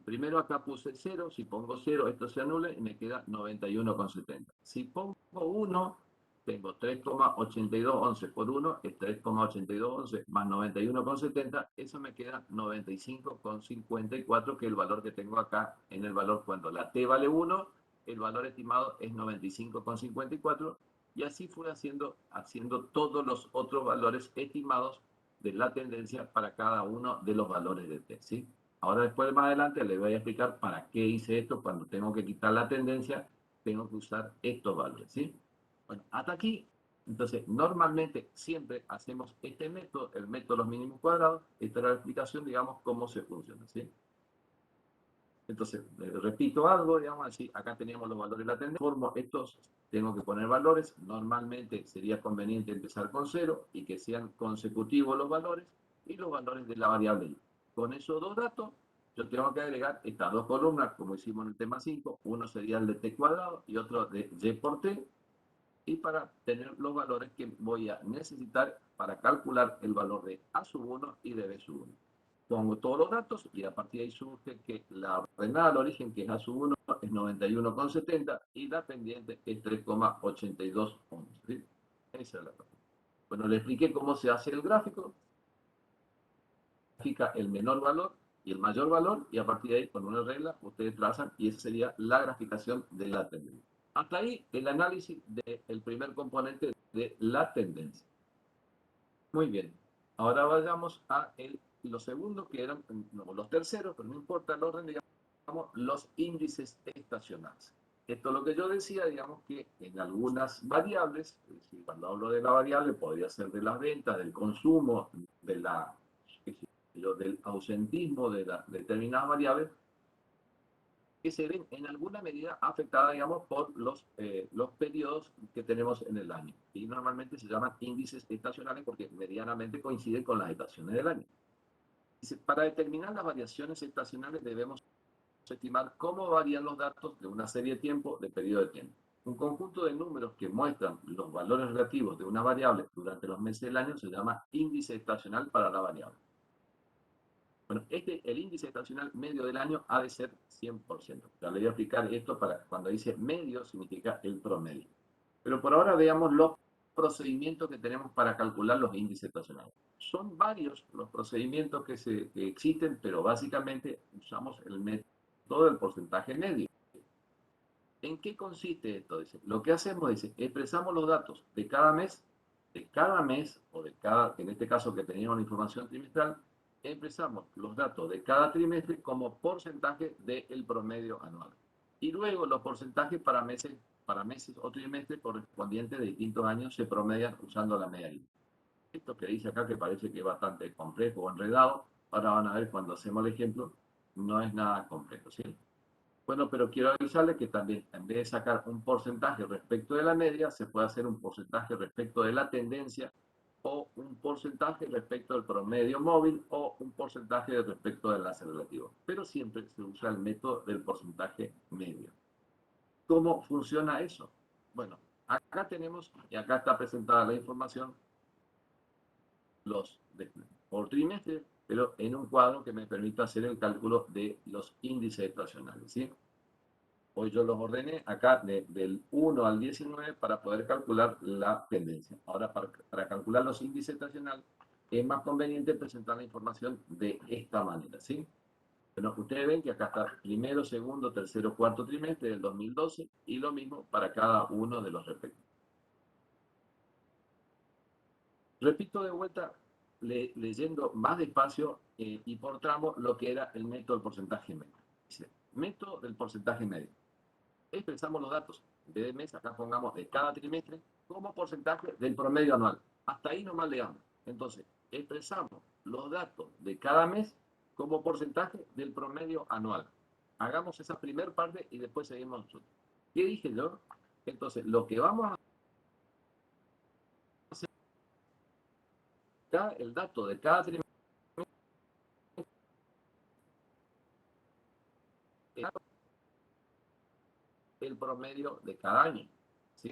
Primero acá puse 0, si pongo 0 esto se anula y me queda 91,70. Si pongo 1, tengo 3,8211 por 1 es 3,8211 más 91,70, eso me queda 95,54, que es el valor que tengo acá en el valor cuando la t vale 1, el valor estimado es 95,54, y así fui haciendo todos los otros valores estimados de la tendencia para cada uno de los valores de t, ¿sí? Ahora después más adelante les voy a explicar para qué hice esto. Cuando tengo que quitar la tendencia, tengo que usar estos valores, ¿sí? Bueno, hasta aquí. Entonces, normalmente siempre hacemos este método, el método de los mínimos cuadrados. Esta era la explicación, digamos, cómo se funciona, ¿sí? Entonces, repito algo, digamos así, acá teníamos los valores de la tendencia, formo estos, tengo que poner valores, normalmente sería conveniente empezar con 0 y que sean consecutivos los valores y los valores de la variable y. Con esos dos datos, yo tengo que agregar estas dos columnas, como hicimos en el tema 5, uno sería el de t cuadrado y otro de y por t, y para tener los valores que voy a necesitar para calcular el valor de a sub 1 y de b sub 1. Pongo todos los datos y a partir de ahí surge que la ordenada al origen, que es a sub 1, es 91,70 y la pendiente es 3,82 ohms, ¿sí? Esa es la parte. Bueno, le expliqué cómo se hace el gráfico. Grafica el menor valor y el mayor valor y a partir de ahí, con una regla, ustedes trazan y esa sería la graficación de la tendencia. Hasta ahí el análisis del primer componente de la tendencia. Muy bien. Ahora vayamos a los segundos, que eran los terceros, pero no importa el orden, digamos, los índices estacionales. Esto es lo que yo decía, digamos que en algunas variables, es decir, cuando hablo de la variable, podría ser de las ventas, del consumo, de la del ausentismo de determinadas variables que se ven en alguna medida afectadas, digamos, por los periodos que tenemos en el año. Y normalmente se llaman índices estacionales porque medianamente coinciden con las estaciones del año. Para determinar las variaciones estacionales debemos estimar cómo varían los datos de una serie de tiempo, de periodo de tiempo. Un conjunto de números que muestran los valores relativos de una variable durante los meses del año se llama índice estacional para la variable. Bueno, el índice estacional medio del año ha de ser 100%. Ya le voy a explicar esto para cuando dice medio significa el promedio. Pero por ahora veamos los procedimientos que tenemos para calcular los índices estacionales. Son varios los procedimientos que existen, pero básicamente usamos el método del porcentaje medio. ¿En qué consiste esto? Dice, lo que hacemos es expresamos los datos de cada mes, o de cada, en este caso que teníamos la información trimestral, expresamos los datos de cada trimestre como porcentaje del promedio anual. Y luego los porcentajes para meses o trimestres correspondientes de distintos años se promedian usando la media. Esto que dice acá, que parece que es bastante complejo o enredado, ahora van a ver cuando hacemos el ejemplo, no es nada complejo, ¿sí? Bueno, pero quiero avisarles que también, en vez de sacar un porcentaje respecto de la media, se puede hacer un porcentaje respecto de la tendencia, o un porcentaje respecto del promedio móvil, o un porcentaje respecto del enlace relativo. Pero siempre se usa el método del porcentaje medio. ¿Cómo funciona eso? Bueno, acá tenemos, y acá está presentada la información, por trimestre, pero en un cuadro que me permita hacer el cálculo de los índices estacionales, ¿sí? Hoy yo los ordené acá del 1 al 19 para poder calcular la tendencia. Ahora, para calcular los índices estacionales, es más conveniente presentar la información de esta manera, ¿sí? Bueno, ustedes ven que acá está primero, segundo, tercero, cuarto trimestre del 2012 y lo mismo para cada uno de los respectivos. Repito de vuelta, leyendo más despacio y por tramo lo que era el método del porcentaje medio. Dice, método del porcentaje medio. Expresamos los datos de mes, acá pongamos de cada trimestre, como porcentaje del promedio anual. Hasta ahí nomás leamos. Entonces, expresamos los datos de cada mes como porcentaje del promedio anual. Hagamos esa primera parte y después seguimos nosotros. ¿Qué dije yo? Entonces, lo que vamos a hacer, el dato de cada trimestre, el promedio de cada año, ¿sí?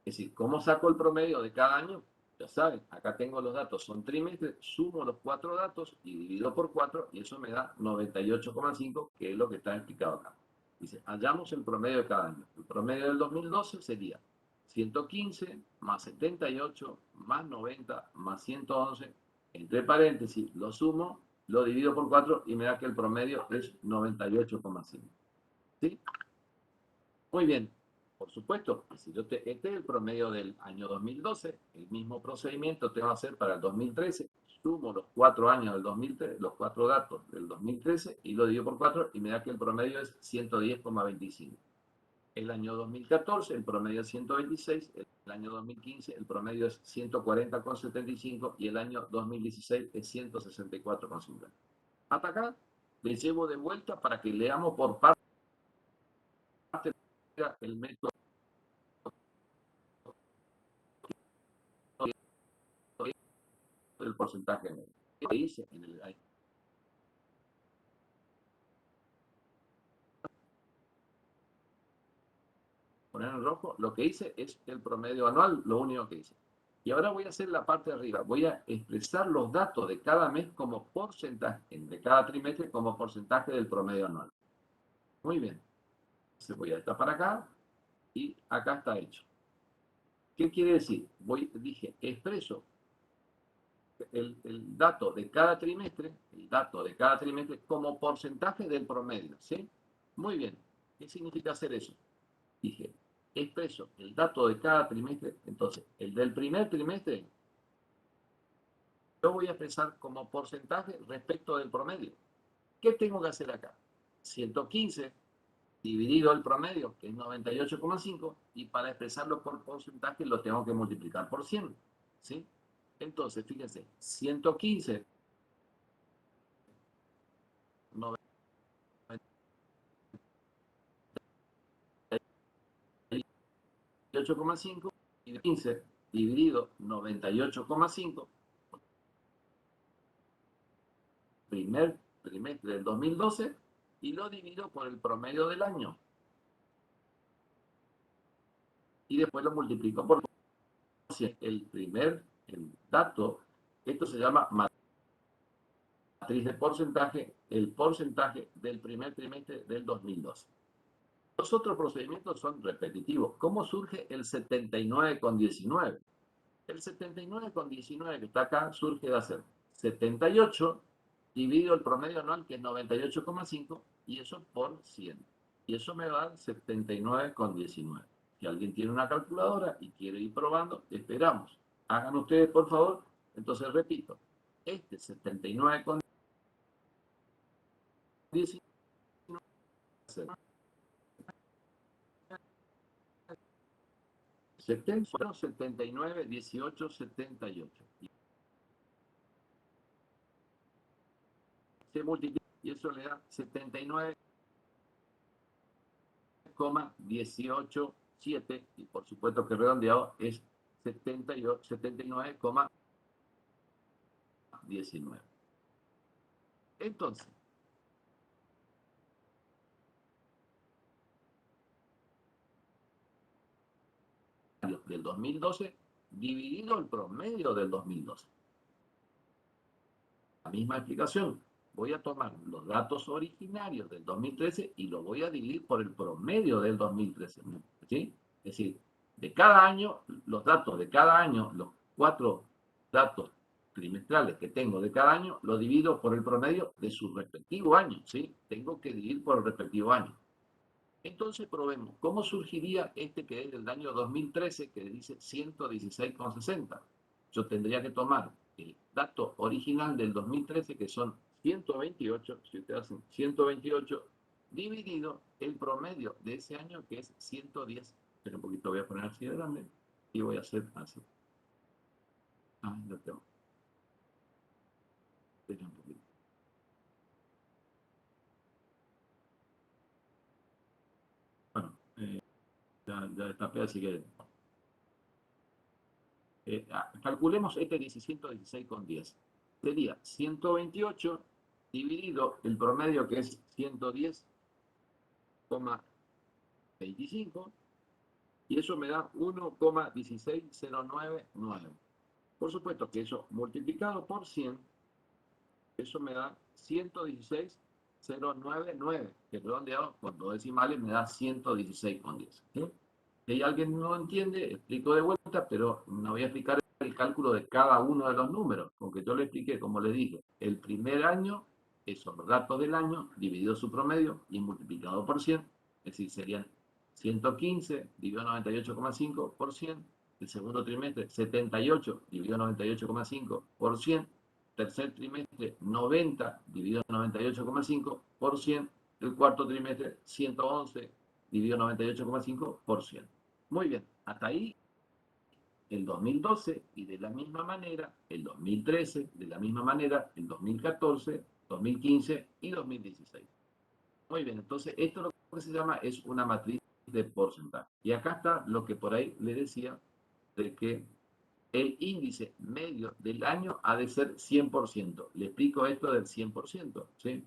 Es decir, ¿cómo saco el promedio de cada año? Ya saben, acá tengo los datos, son trimestres, sumo los 4 datos y divido por 4 y eso me da 98,5, que es lo que está explicado acá. Dice, hallamos el promedio de cada año. El promedio del 2012 sería 115 más 78 más 90 más 111, entre paréntesis, lo sumo, lo divido por 4 y me da que el promedio es 98,5. ¿Sí? Muy bien, por supuesto, si este es el promedio del año 2012, el mismo procedimiento te va a hacer para el 2013, sumo los 4 años del 2013, los 4 datos del 2013 y lo divido por 4 y me da que el promedio es 110,25. El año 2014 el promedio es 126, el año 2015 el promedio es 140,75 y el año 2016 es 164,50. Hasta acá les llevo de vuelta para que leamos por parte el método del porcentaje medio. ¿Qué dice en el poner en rojo? Lo que hice es el promedio anual, lo único que hice. Y ahora voy a hacer la parte de arriba. Voy a expresar los datos de cada mes como porcentaje, de cada trimestre como porcentaje del promedio anual. Muy bien. Entonces voy a destapar acá y acá está hecho. ¿Qué quiere decir? Dije, expreso el dato de cada trimestre, como porcentaje del promedio, ¿sí? Muy bien. ¿Qué significa hacer eso? Dije, expreso el dato de cada trimestre, entonces, el del primer trimestre, yo voy a expresar como porcentaje respecto del promedio. ¿Qué tengo que hacer acá? 115 dividido el promedio, que es 98,5, y para expresarlo por porcentaje lo tengo que multiplicar por 100, ¿sí? Entonces, fíjense, 115 98,5 y 15 dividido 98,5, primer trimestre del 2012, y lo divido por el promedio del año. Y después lo multiplico por el dato. Esto se llama matriz de porcentaje, el porcentaje del primer trimestre del 2012. Los otros procedimientos son repetitivos. ¿Cómo surge el 79,19? El 79,19 que está acá surge de hacer 78 dividido el promedio anual, que es 98,5, y eso por 100. Y eso me va a dar 79,19. Si alguien tiene una calculadora y quiere ir probando, esperamos. Hagan ustedes, por favor. Entonces, repito, este 79,19 79, 18, 78. Se multiplica y eso le da 79,187, y por supuesto que redondeado es 79,19. Entonces, del 2012 dividido el promedio del 2012. La misma explicación. Voy a tomar los datos originarios del 2013 y lo voy a dividir por el promedio del 2013. ¿Sí? Es decir, de cada año, los datos de cada año, los 4 datos trimestrales que tengo de cada año, lo divido por el promedio de su respectivo año. ¿Sí? Tengo que dividir por el respectivo año. Entonces probemos, ¿cómo surgiría este que es del año 2013, que dice 116,60? Yo tendría que tomar el dato original del 2013, que son 128, si ustedes hacen 128, dividido el promedio de ese año, que es 110. Pero un poquito voy a poner así de grande y voy a hacer así. Ah, lo tengo. Espera un poquito. Bueno, ya destapé, así que calculemos este 116,10. Sería 128 dividido el promedio, que es 110,25, y eso me da 1,16099. Por supuesto que eso multiplicado por 100, eso me da 116,099, que redondeado con 2 decimales me da 116,10. ¿Sí? Si alguien no entiende, explico de vuelta, pero no voy a explicar el cálculo de cada uno de los números, porque yo le expliqué, como le dije, el primer año, esos datos del año, dividido su promedio y multiplicado por 100, es decir, serían 115 dividido 98,5 por 100, el segundo trimestre 78 dividido 98,5 por 100, tercer trimestre 90 dividido 98,5 por 100, el cuarto trimestre 111 dividido 98,5 por 100. Muy bien, hasta ahí el 2012, y de la misma manera el 2013, de la misma manera el 2014, 2015 y 2016. Muy bien, entonces esto lo que se llama es una matriz de porcentaje. Y acá está lo que por ahí le decía, de que el índice medio del año ha de ser 100%. Le explico esto del 100%, ¿sí?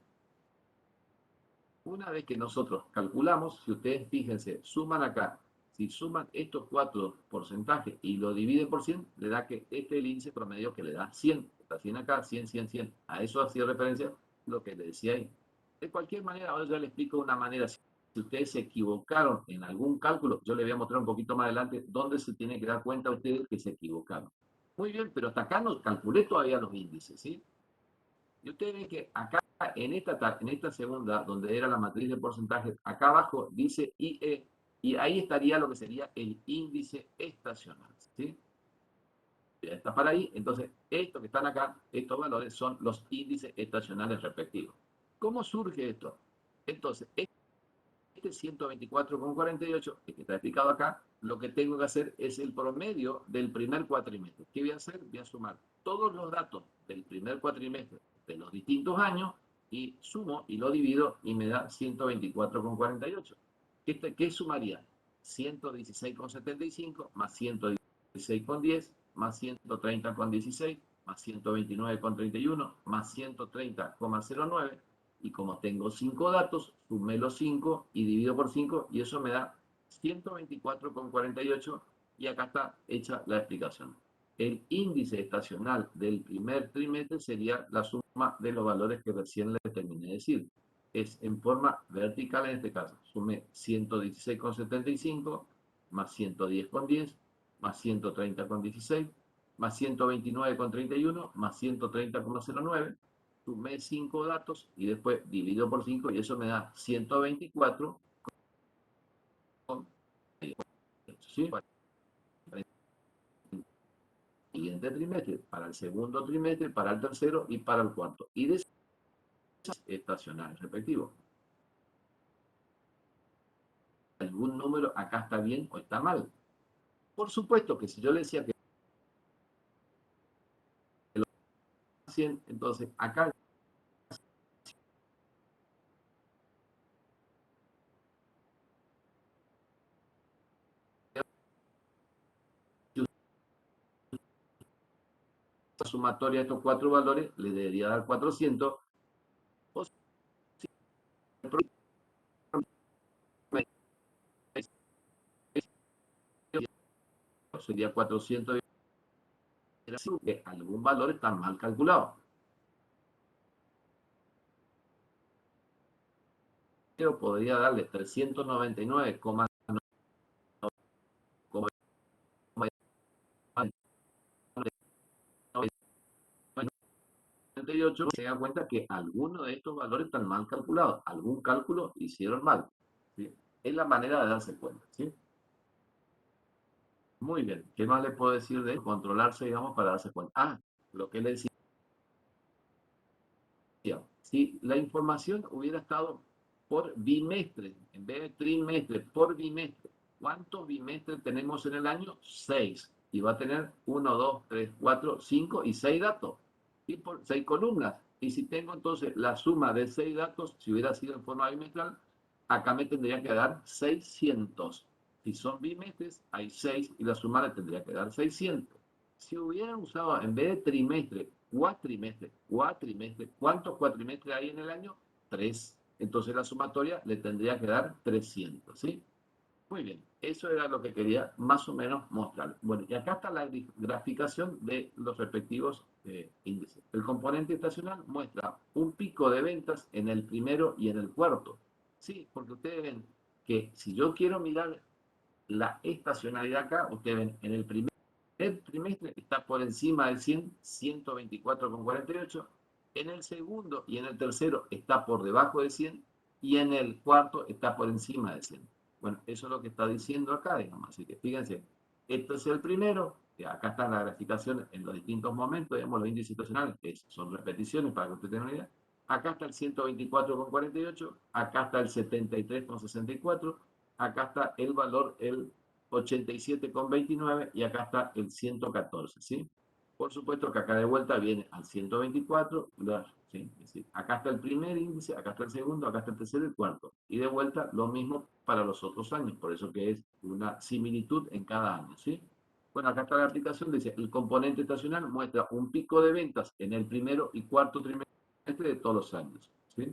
Una vez que nosotros calculamos, si ustedes fíjense, suman acá, si suman estos 4 porcentajes y lo dividen por 100, le da que este es el índice promedio que le da 100. Está 100 acá, 100, 100, 100. A eso hacía referencia lo que le decía ahí. De cualquier manera, ahora ya le explico de una manera. Si ustedes se equivocaron en algún cálculo, yo les voy a mostrar un poquito más adelante dónde se tiene que dar cuenta ustedes que se equivocaron. Muy bien, pero hasta acá no calculé todavía los índices, ¿sí? Y ustedes ven que acá en esta segunda, donde era la matriz de porcentaje, acá abajo dice IE, y ahí estaría lo que sería el índice estacional, ¿sí? Ya está para ahí. Entonces, estos que están acá, estos valores son los índices estacionales respectivos. ¿Cómo surge esto? Entonces, este 124,48, que está explicado acá, lo que tengo que hacer es el promedio del primer cuatrimestre. ¿Qué voy a hacer? Voy a sumar todos los datos del primer cuatrimestre de los distintos años y sumo y lo divido y me da 124,48. ¿Qué sumaría? 116,75 más 116,10 más 130,16 más 129,31 más 130,09, y como tengo 5 datos, sumé los 5 y divido por 5 y eso me da 124,48, y acá está hecha la explicación. El índice estacional del primer trimestre sería la suma de los valores que recién les terminé de decir. Es en forma vertical en este caso. Sumé 116,75 más 110,10 más 130,16 más 129,31 más 130,09. Sumé 5 datos y después divido por 5 y eso me da 124. ¿Sí? Siguiente trimestre, para el segundo trimestre, para el tercero y para el cuarto. Y de estacionales respectivos. ¿Algún número acá está bien o está mal? Por supuesto que si yo le decía que 100, entonces acá la sumatoria de estos 4 valores le debería dar 400, o sería 400, que algún valor está mal calculado. Pero podría darle 399,98, se da cuenta que algunos de estos valores están mal calculados, algún cálculo hicieron mal, ¿sí? Es la manera de darse cuenta, ¿sí? Muy bien, ¿qué más le puedo decir de controlarse, digamos, para darse cuenta? Lo que le decía, si la información hubiera estado por bimestre, en vez de trimestre, por bimestre, ¿cuántos bimestres tenemos en el año? 6. Y va a tener 1, 2, 3, 4, 5 y 6 datos. Y por 6 columnas. Y si tengo entonces la suma de 6 datos, si hubiera sido en forma bimestral, acá me tendría que dar 600. Si son bimestres, hay 6 y la suma le tendría que dar 600. Si hubieran usado en vez de trimestre, cuatrimestre, ¿cuántos cuatrimestres hay en el año? 3. Entonces la sumatoria le tendría que dar 300, ¿sí? Muy bien, eso era lo que quería más o menos mostrar. Bueno, y acá está la graficación de los respectivos índices. El componente estacional muestra un pico de ventas en el primero y en el cuarto. Sí, porque ustedes ven que si yo quiero mirar la estacionalidad acá, ustedes ven en el primer trimestre está por encima del 100, 124,48. En el segundo y en el tercero está por debajo de 100 y en el cuarto está por encima de 100. Bueno, eso es lo que está diciendo acá, digamos. Así que fíjense, este es el primero. Acá está la graficación en los distintos momentos, digamos, los índices estacionales, que son repeticiones para que usted tenga una idea. Acá está el 124,48, acá está el 73,64, acá está el valor, el 87,29 y acá está el 114, ¿sí? Por supuesto que acá de vuelta viene al 124, ¿sí? Es decir, acá está el primer índice, acá está el segundo, acá está el tercero y el cuarto. Y de vuelta lo mismo para los otros años, por eso que es una similitud en cada año, ¿sí? Bueno, acá está la aplicación, dice, el componente estacional muestra un pico de ventas en el primero y cuarto trimestre de todos los años, ¿sí?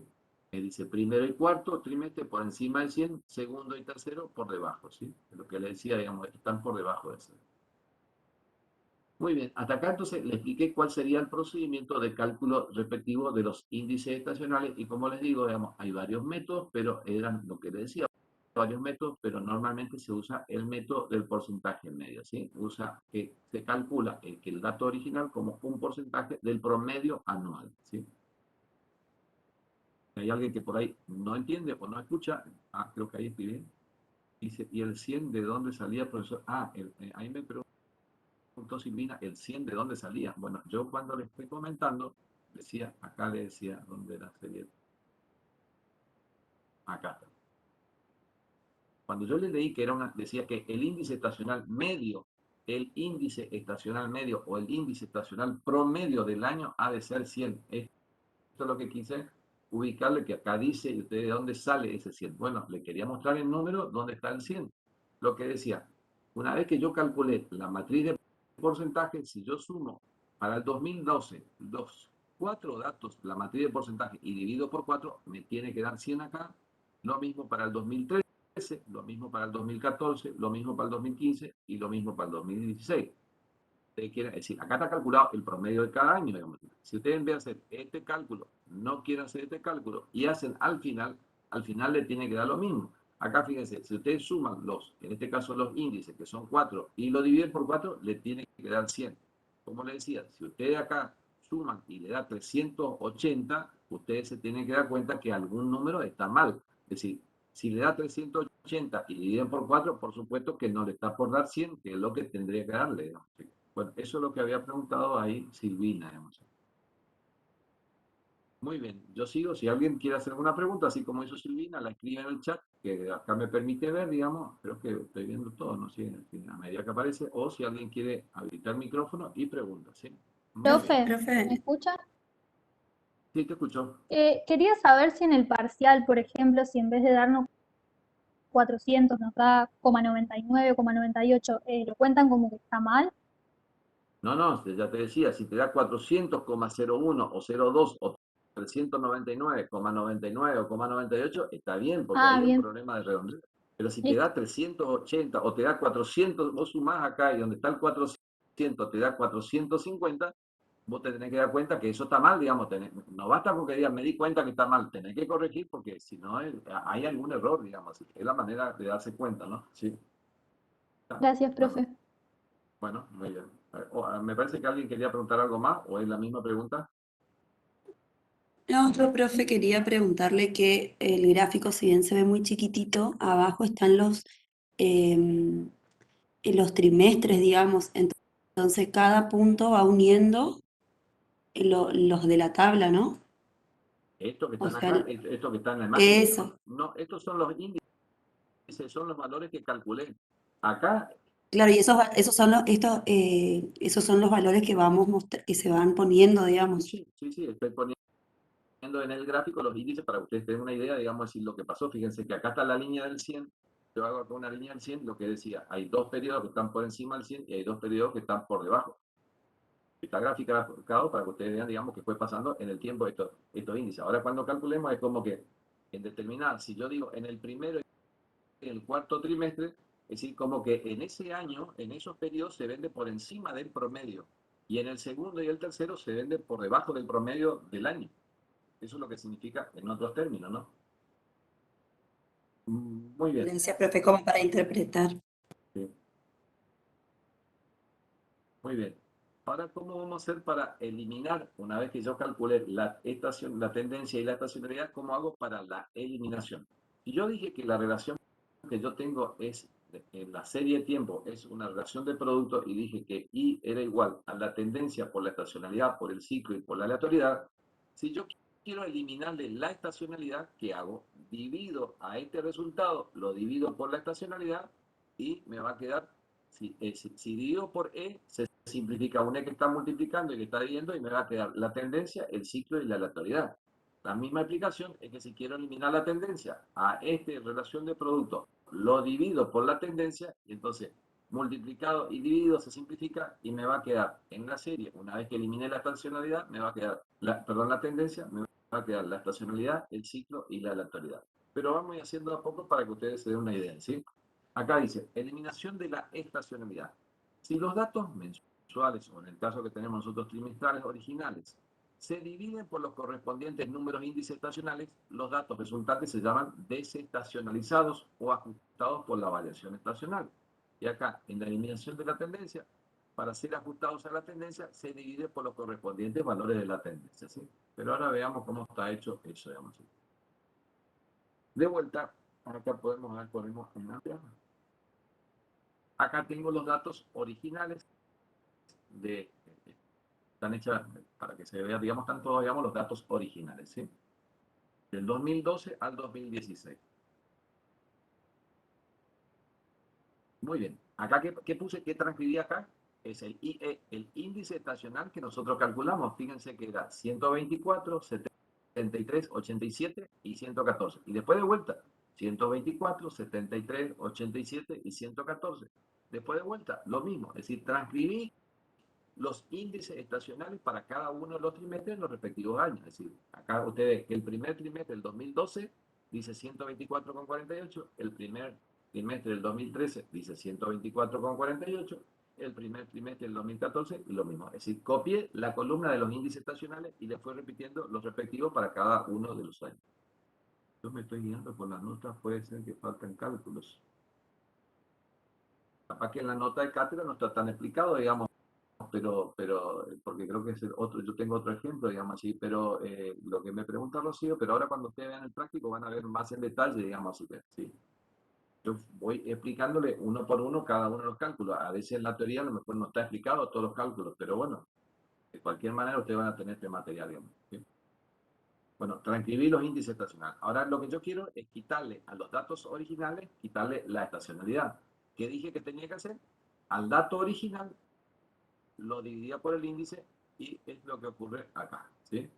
Dice primero y cuarto trimestre por encima del 100, segundo y tercero por debajo, ¿sí? Lo que le decía, digamos, están por debajo de eso. Muy bien, hasta acá entonces le expliqué cuál sería el procedimiento de cálculo respectivo de los índices estacionales y como les digo, digamos, hay varios métodos, pero eran lo que les decía, varios métodos, pero normalmente se usa el método del porcentaje medio, ¿sí? Usa que se calcula que el dato original como un porcentaje del promedio anual, ¿sí? Hay alguien que por ahí no entiende o no escucha, creo que ahí escribí, dice, ¿y el 100 de dónde salía, profesor? Ahí me preguntó Silvina, ¿el 100 de dónde salía? Bueno, yo cuando le estoy comentando, decía, acá le decía, ¿dónde era? Acá está. Cuando yo le leí que decía que el índice estacional medio, el índice estacional medio o el índice estacional promedio del año ha de ser 100. Esto es lo que quise ubicarle que acá dice, ¿y usted de dónde sale ese 100? Bueno, le quería mostrar el número, ¿dónde está el 100? Lo que decía, una vez que yo calculé la matriz de porcentaje, si yo sumo para el 2012 los 4 datos, la matriz de porcentaje, y divido por 4, me tiene que dar 100 acá. Lo mismo para el 2013, lo mismo para el 2014, lo mismo para el 2015 y lo mismo para el 2016. Es decir, acá está calculado el promedio de cada año. Digamos. Si ustedes en vez de hacer este cálculo, no quieren hacer este cálculo y hacen al final le tiene que dar lo mismo. Acá fíjense, si ustedes suman en este caso los índices, que son 4, y lo dividen por 4, le tiene que dar 100. Como les decía, si ustedes acá suman y le da 380, ustedes se tienen que dar cuenta que algún número está mal. Es decir, si le da 380 y dividen por 4, por supuesto que no le está por dar 100, que es lo que tendría que darle. Digamos. Bueno, eso es lo que había preguntado ahí Silvina. Digamos. Muy bien, yo sigo. Si alguien quiere hacer alguna pregunta, así como hizo Silvina, la escribe en el chat, que acá me permite ver, digamos. Creo que estoy viendo todo, no sé, a medida que aparece. O si alguien quiere habilitar el micrófono y pregunta, ¿sí? Profe, Profe, ¿me escucha? Sí, te escucho. Quería saber si en el parcial, por ejemplo, si en vez de darnos 400 nos da 0,99, 0,98, ¿lo cuentan como que está mal? No, ya te decía, si te da 400,01 o 02 o 399,99 o 0,98, está bien, porque Ah, ahí es un bien, problema de redondeo. Pero si te listo. da 380 o te da 400, vos sumás acá y donde está el 400 te da 450, vos te tenés que dar cuenta que eso está mal, digamos. No basta con que digas, me di cuenta que está mal, tenés que corregir porque si no hay algún error, digamos. Es la manera de darse cuenta, ¿no? Sí. Gracias, profe. Bueno, muy bien. Me parece que alguien quería preguntar algo más, o es la misma pregunta. no, yo, profe, quería preguntarle que el gráfico, si bien se ve muy chiquitito, abajo están en los trimestres, digamos. Entonces, cada punto va uniendo los de la tabla, ¿no? Estos que O están sea, acá, estos que están en la imagen, eso. no, estos son los índices, son los valores que calculé. Acá, Claro, y esos son los valores que que se van poniendo, digamos. sí, estoy poniendo en el gráfico los índices para que ustedes tengan una idea, digamos, decir lo que pasó. Fíjense que acá está la línea del 100, yo hago acá una línea del 100, lo que decía, hay 2 periodos que están por encima del 100 y hay 2 periodos que están por debajo. Está graficado para que ustedes vean, digamos, que fue pasando en el tiempo estos índices. Ahora cuando calculemos es como que en determinar, si yo digo en el primero y el cuarto trimestre, es decir, como que en ese año, en esos periodos se vende por encima del promedio y en el segundo y el tercero se vende por debajo del promedio del año. Eso es lo que significa en otros términos, ¿no? Muy bien. Gracias, profe, como para interpretar. Sí. Muy bien. Ahora, ¿cómo vamos a hacer para eliminar, una vez que yo calculé la tendencia y la estacionalidad, cómo hago para la eliminación? Y yo dije que la relación que yo tengo es, en la serie de tiempo, es una relación de producto y dije que I era igual a la tendencia por la estacionalidad, por el ciclo y por la aleatoriedad. Si yo quiero eliminarle la estacionalidad, ¿qué hago? Divido a este resultado, lo divido por la estacionalidad y me va a quedar, si divido por E, se simplifica un E que está multiplicando y que está dividiendo y me va a quedar la tendencia, el ciclo y la aleatoriedad. La misma explicación es que si quiero eliminar la tendencia a esta relación de producto, lo divido por la tendencia y entonces multiplicado y dividido se simplifica y me va a quedar en la serie, una vez que elimine la estacionalidad, me va a quedar, la tendencia, me va a quedar la estacionalidad, el ciclo y la aleatoriedad. Pero vamos a ir haciendo a poco para que ustedes se den una idea, ¿sí? Acá dice, eliminación de la estacionalidad. Si los datos mensuales, o en el caso que tenemos nosotros trimestrales originales, se dividen por los correspondientes números índices estacionales, los datos resultantes se llaman desestacionalizados o ajustados por la variación estacional. Y acá, en la eliminación de la tendencia, para ser ajustados a la tendencia, se divide por los correspondientes valores de la tendencia. ¿Sí? Pero ahora veamos cómo está hecho eso. Digamos. De vuelta, acá podemos ver, ponemos en amplia. Acá tengo los datos originales están hechas para que se vea, digamos, están todos, digamos, los datos originales, ¿sí? Del 2012 al 2016. Muy bien. Acá, ¿qué puse? ¿Qué transcribí acá? Es el IE, el índice estacional que nosotros calculamos. Fíjense que era 124, 70, 73, 87 y 114. Y después de vuelta, 124, 73, 87 y 114. Después de vuelta, lo mismo. Es decir, transcribí los índices estacionales para cada uno de los trimestres en los respectivos años. Es decir, acá ustedes, el primer trimestre del 2012 dice 124,48, el primer trimestre del 2013 dice 124,48, el primer trimestre del 2014 y lo mismo. Es decir, copié la columna de los índices estacionales y le fue repitiendo los respectivos para cada uno de los años. Yo me estoy guiando por las notas, puede ser que faltan cálculos. Capaz que en la nota de cátedra no está tan explicado, digamos, pero porque creo que es otro, yo tengo otro ejemplo, digamos así, pero lo que me pregunta Rocío, pero ahora cuando ustedes vean el práctico van a ver más en detalle, digamos así, ¿sí? Yo voy explicándole uno por uno cada uno de los cálculos. A veces en la teoría a lo mejor no está explicado todos los cálculos, pero bueno, de cualquier manera ustedes van a tener este material, digamos, ¿sí? Bueno, transcribir los índices estacionales. Ahora lo que yo quiero es quitarle a los datos originales, quitarle la estacionalidad. ¿Qué dije que tenía que hacer? Al dato original lo dividía por el índice y es lo que ocurre acá, ¿sí?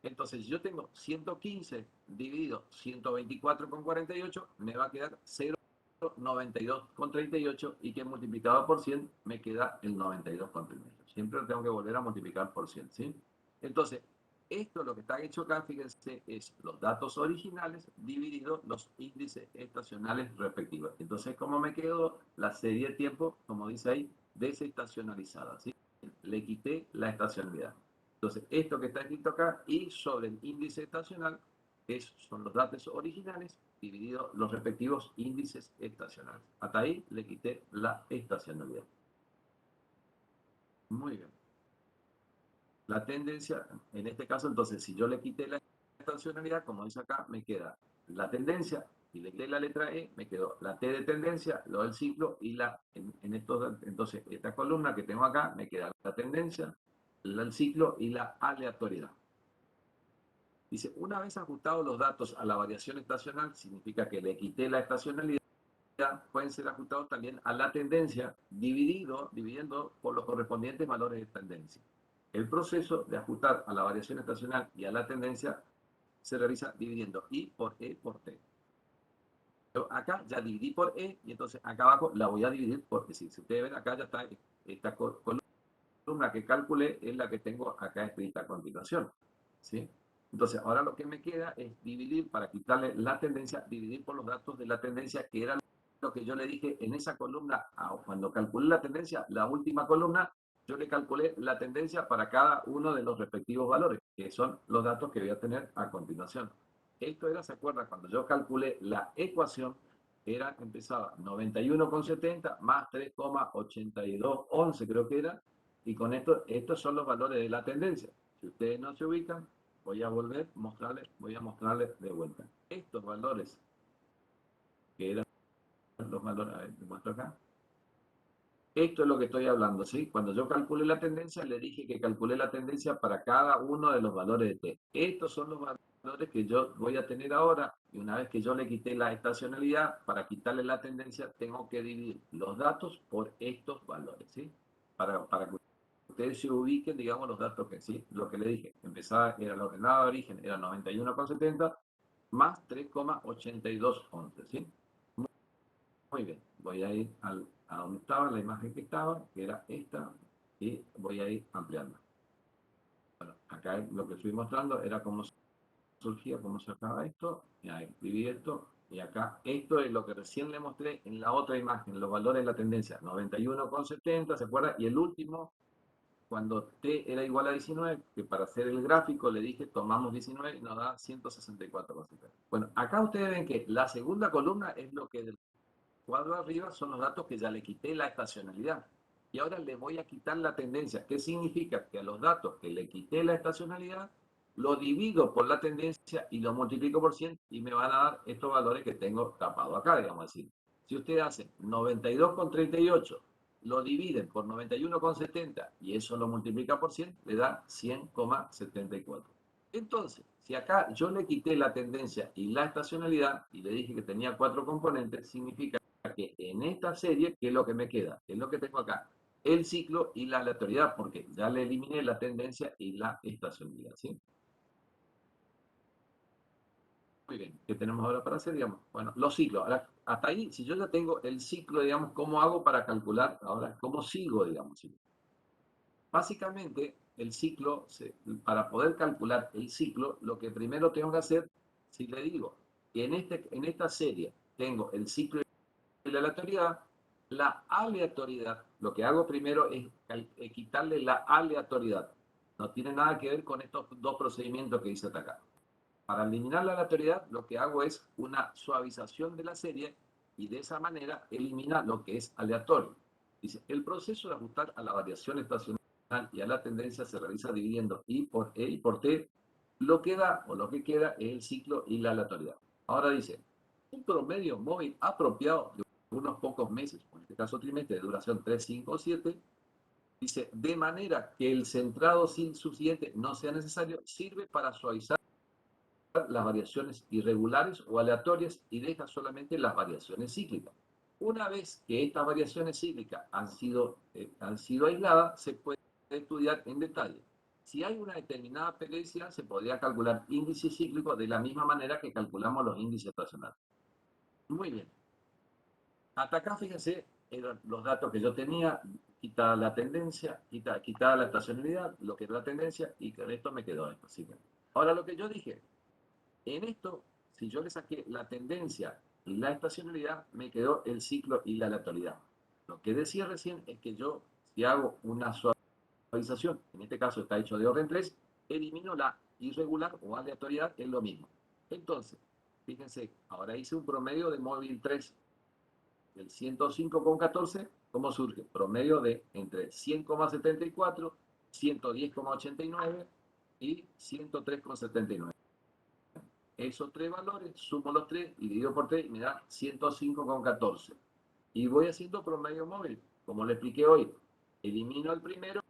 Entonces, si yo tengo 115 dividido 124,48, me va a quedar 0,92,38 y que multiplicado por 100 me queda el 92,38. Siempre lo tengo que volver a multiplicar por 100, ¿sí? Entonces, esto lo que está hecho acá, fíjense, es los datos originales divididos los índices estacionales respectivos. Entonces, ¿cómo me quedó la serie de tiempo? Como dice ahí, desestacionalizada, ¿sí? Le quité la estacionalidad. Entonces, esto que está escrito acá y sobre el índice estacional son los datos originales divididos los respectivos índices estacionales. Hasta ahí le quité la estacionalidad. Muy bien. La tendencia, en este caso, entonces, si yo le quité la estacionalidad, como dice acá, me queda la tendencia, y le quité la letra E, me quedó la T de tendencia, lo del ciclo, y entonces, esta columna que tengo acá, me queda la tendencia, el ciclo y la aleatoriedad. Dice, una vez ajustados los datos a la variación estacional, significa que le quité la estacionalidad, pueden ser ajustados también a la tendencia, dividiendo por los correspondientes valores de tendencia. El proceso de ajustar a la variación estacional y a la tendencia se realiza dividiendo I por E por T. Yo acá ya dividí por E y entonces acá abajo la voy a dividir por T. Si ustedes ven acá ya está esta columna que calculé es la que tengo acá escrita a continuación, ¿sí? Entonces ahora lo que me queda es dividir, para quitarle la tendencia, dividir por los datos de la tendencia, que era lo que yo le dije en esa columna. Cuando calculé la tendencia, la última columna, yo le calculé la tendencia para cada uno de los respectivos valores, que son los datos que voy a tener a continuación. Esto era, ¿se acuerdan? Cuando yo calculé la ecuación, empezaba 91,70 más 3,8211, creo que era, y con esto, estos son los valores de la tendencia. Si ustedes no se ubican, voy a mostrarles de vuelta. Estos valores, que eran los valores, a ver, te muestro acá. Esto es lo que estoy hablando, ¿sí? Cuando yo calculé la tendencia, le dije que calculé la tendencia para cada uno de los valores de T. Estos son los valores que yo voy a tener ahora, y una vez que yo le quité la estacionalidad, para quitarle la tendencia, tengo que dividir los datos por estos valores, ¿sí? Para que ustedes se ubiquen, digamos, los datos que sí, lo que le dije. Empezaba, era la ordenada de origen, era 91,70 más 3,8211, ¿sí? Muy bien, voy a ir a donde estaba la imagen que estaba, que era esta, y voy a ir ampliando. Bueno, acá lo que estoy mostrando era cómo surgía, cómo sacaba esto, y ahí escribí esto, y acá esto es lo que recién le mostré en la otra imagen, los valores de la tendencia, 91,70, ¿se acuerda? Y el último, cuando T era igual a 19, que para hacer el gráfico le dije, tomamos 19 y nos da 164,70. Bueno, acá ustedes ven que la segunda columna es lo que del cuadro arriba son los datos que ya le quité la estacionalidad. Y ahora le voy a quitar la tendencia. ¿Qué significa? Que a los datos que le quité la estacionalidad, lo divido por la tendencia y lo multiplico por 100 y me van a dar estos valores que tengo tapado acá, digamos así. Si ustedes hacen 92,38, lo dividen por 91,70 y eso lo multiplica por 100, le da 100,74. Entonces, si acá yo le quité la tendencia y la estacionalidad y le dije que tenía 4 componentes, significa que en esta serie, ¿qué es lo que me queda? ¿Qué es lo que tengo acá? El ciclo y la aleatoriedad, porque ya le eliminé la tendencia y la estacionalidad, ¿sí? Muy bien, ¿qué tenemos ahora para hacer, digamos? Bueno, los ciclos. Ahora, hasta ahí, si yo ya tengo el ciclo, digamos, ¿cómo hago para calcular? Ahora, ¿cómo sigo, digamos? Básicamente, el ciclo, para poder calcular el ciclo, lo que primero tengo que hacer, si le digo que en esta serie tengo el ciclo y la aleatoriedad, lo que hago primero es quitarle la aleatoriedad. No tiene nada que ver con estos dos procedimientos que hice hasta acá. Para eliminar la aleatoriedad, lo que hago es una suavización de la serie y de esa manera elimina lo que es aleatorio. Dice, el proceso de ajustar a la variación estacional y a la tendencia se realiza dividiendo I por E y por T. Lo que da o lo que queda es el ciclo y la aleatoriedad. Ahora dice, un promedio móvil apropiado de unos pocos meses, en este caso trimestre de duración 3, 5 o 7, dice, de manera que el centrado sin subsiguiente no sea necesario, sirve para suavizar las variaciones irregulares o aleatorias y deja solamente las variaciones cíclicas. Una vez que estas variaciones cíclicas han sido aisladas, se puede estudiar en detalle. Si hay una determinada periodicidad, se podría calcular índice cíclico de la misma manera que calculamos los índices estacionales. Muy bien. Hasta acá, fíjense, eran los datos que yo tenía, quitada la tendencia, quitada la estacionalidad, lo que era la tendencia, y con esto me quedó esto. ¿Sí? Ahora, lo que yo dije, en esto, si yo le saqué la tendencia y la estacionalidad, me quedó el ciclo y la aleatoriedad. Lo que decía recién es que yo, si hago una suavización, en este caso está hecho de orden 3, elimino la irregular o aleatoriedad, es lo mismo. Entonces, fíjense, ahora hice un promedio de móvil 3, del 105,14, ¿cómo surge? Promedio de entre 100,74, 110,89 y 103,79. Esos tres valores, sumo los tres y divido por 3 y me da 105,14. Y voy haciendo promedio móvil, como le expliqué hoy. Elimino el primero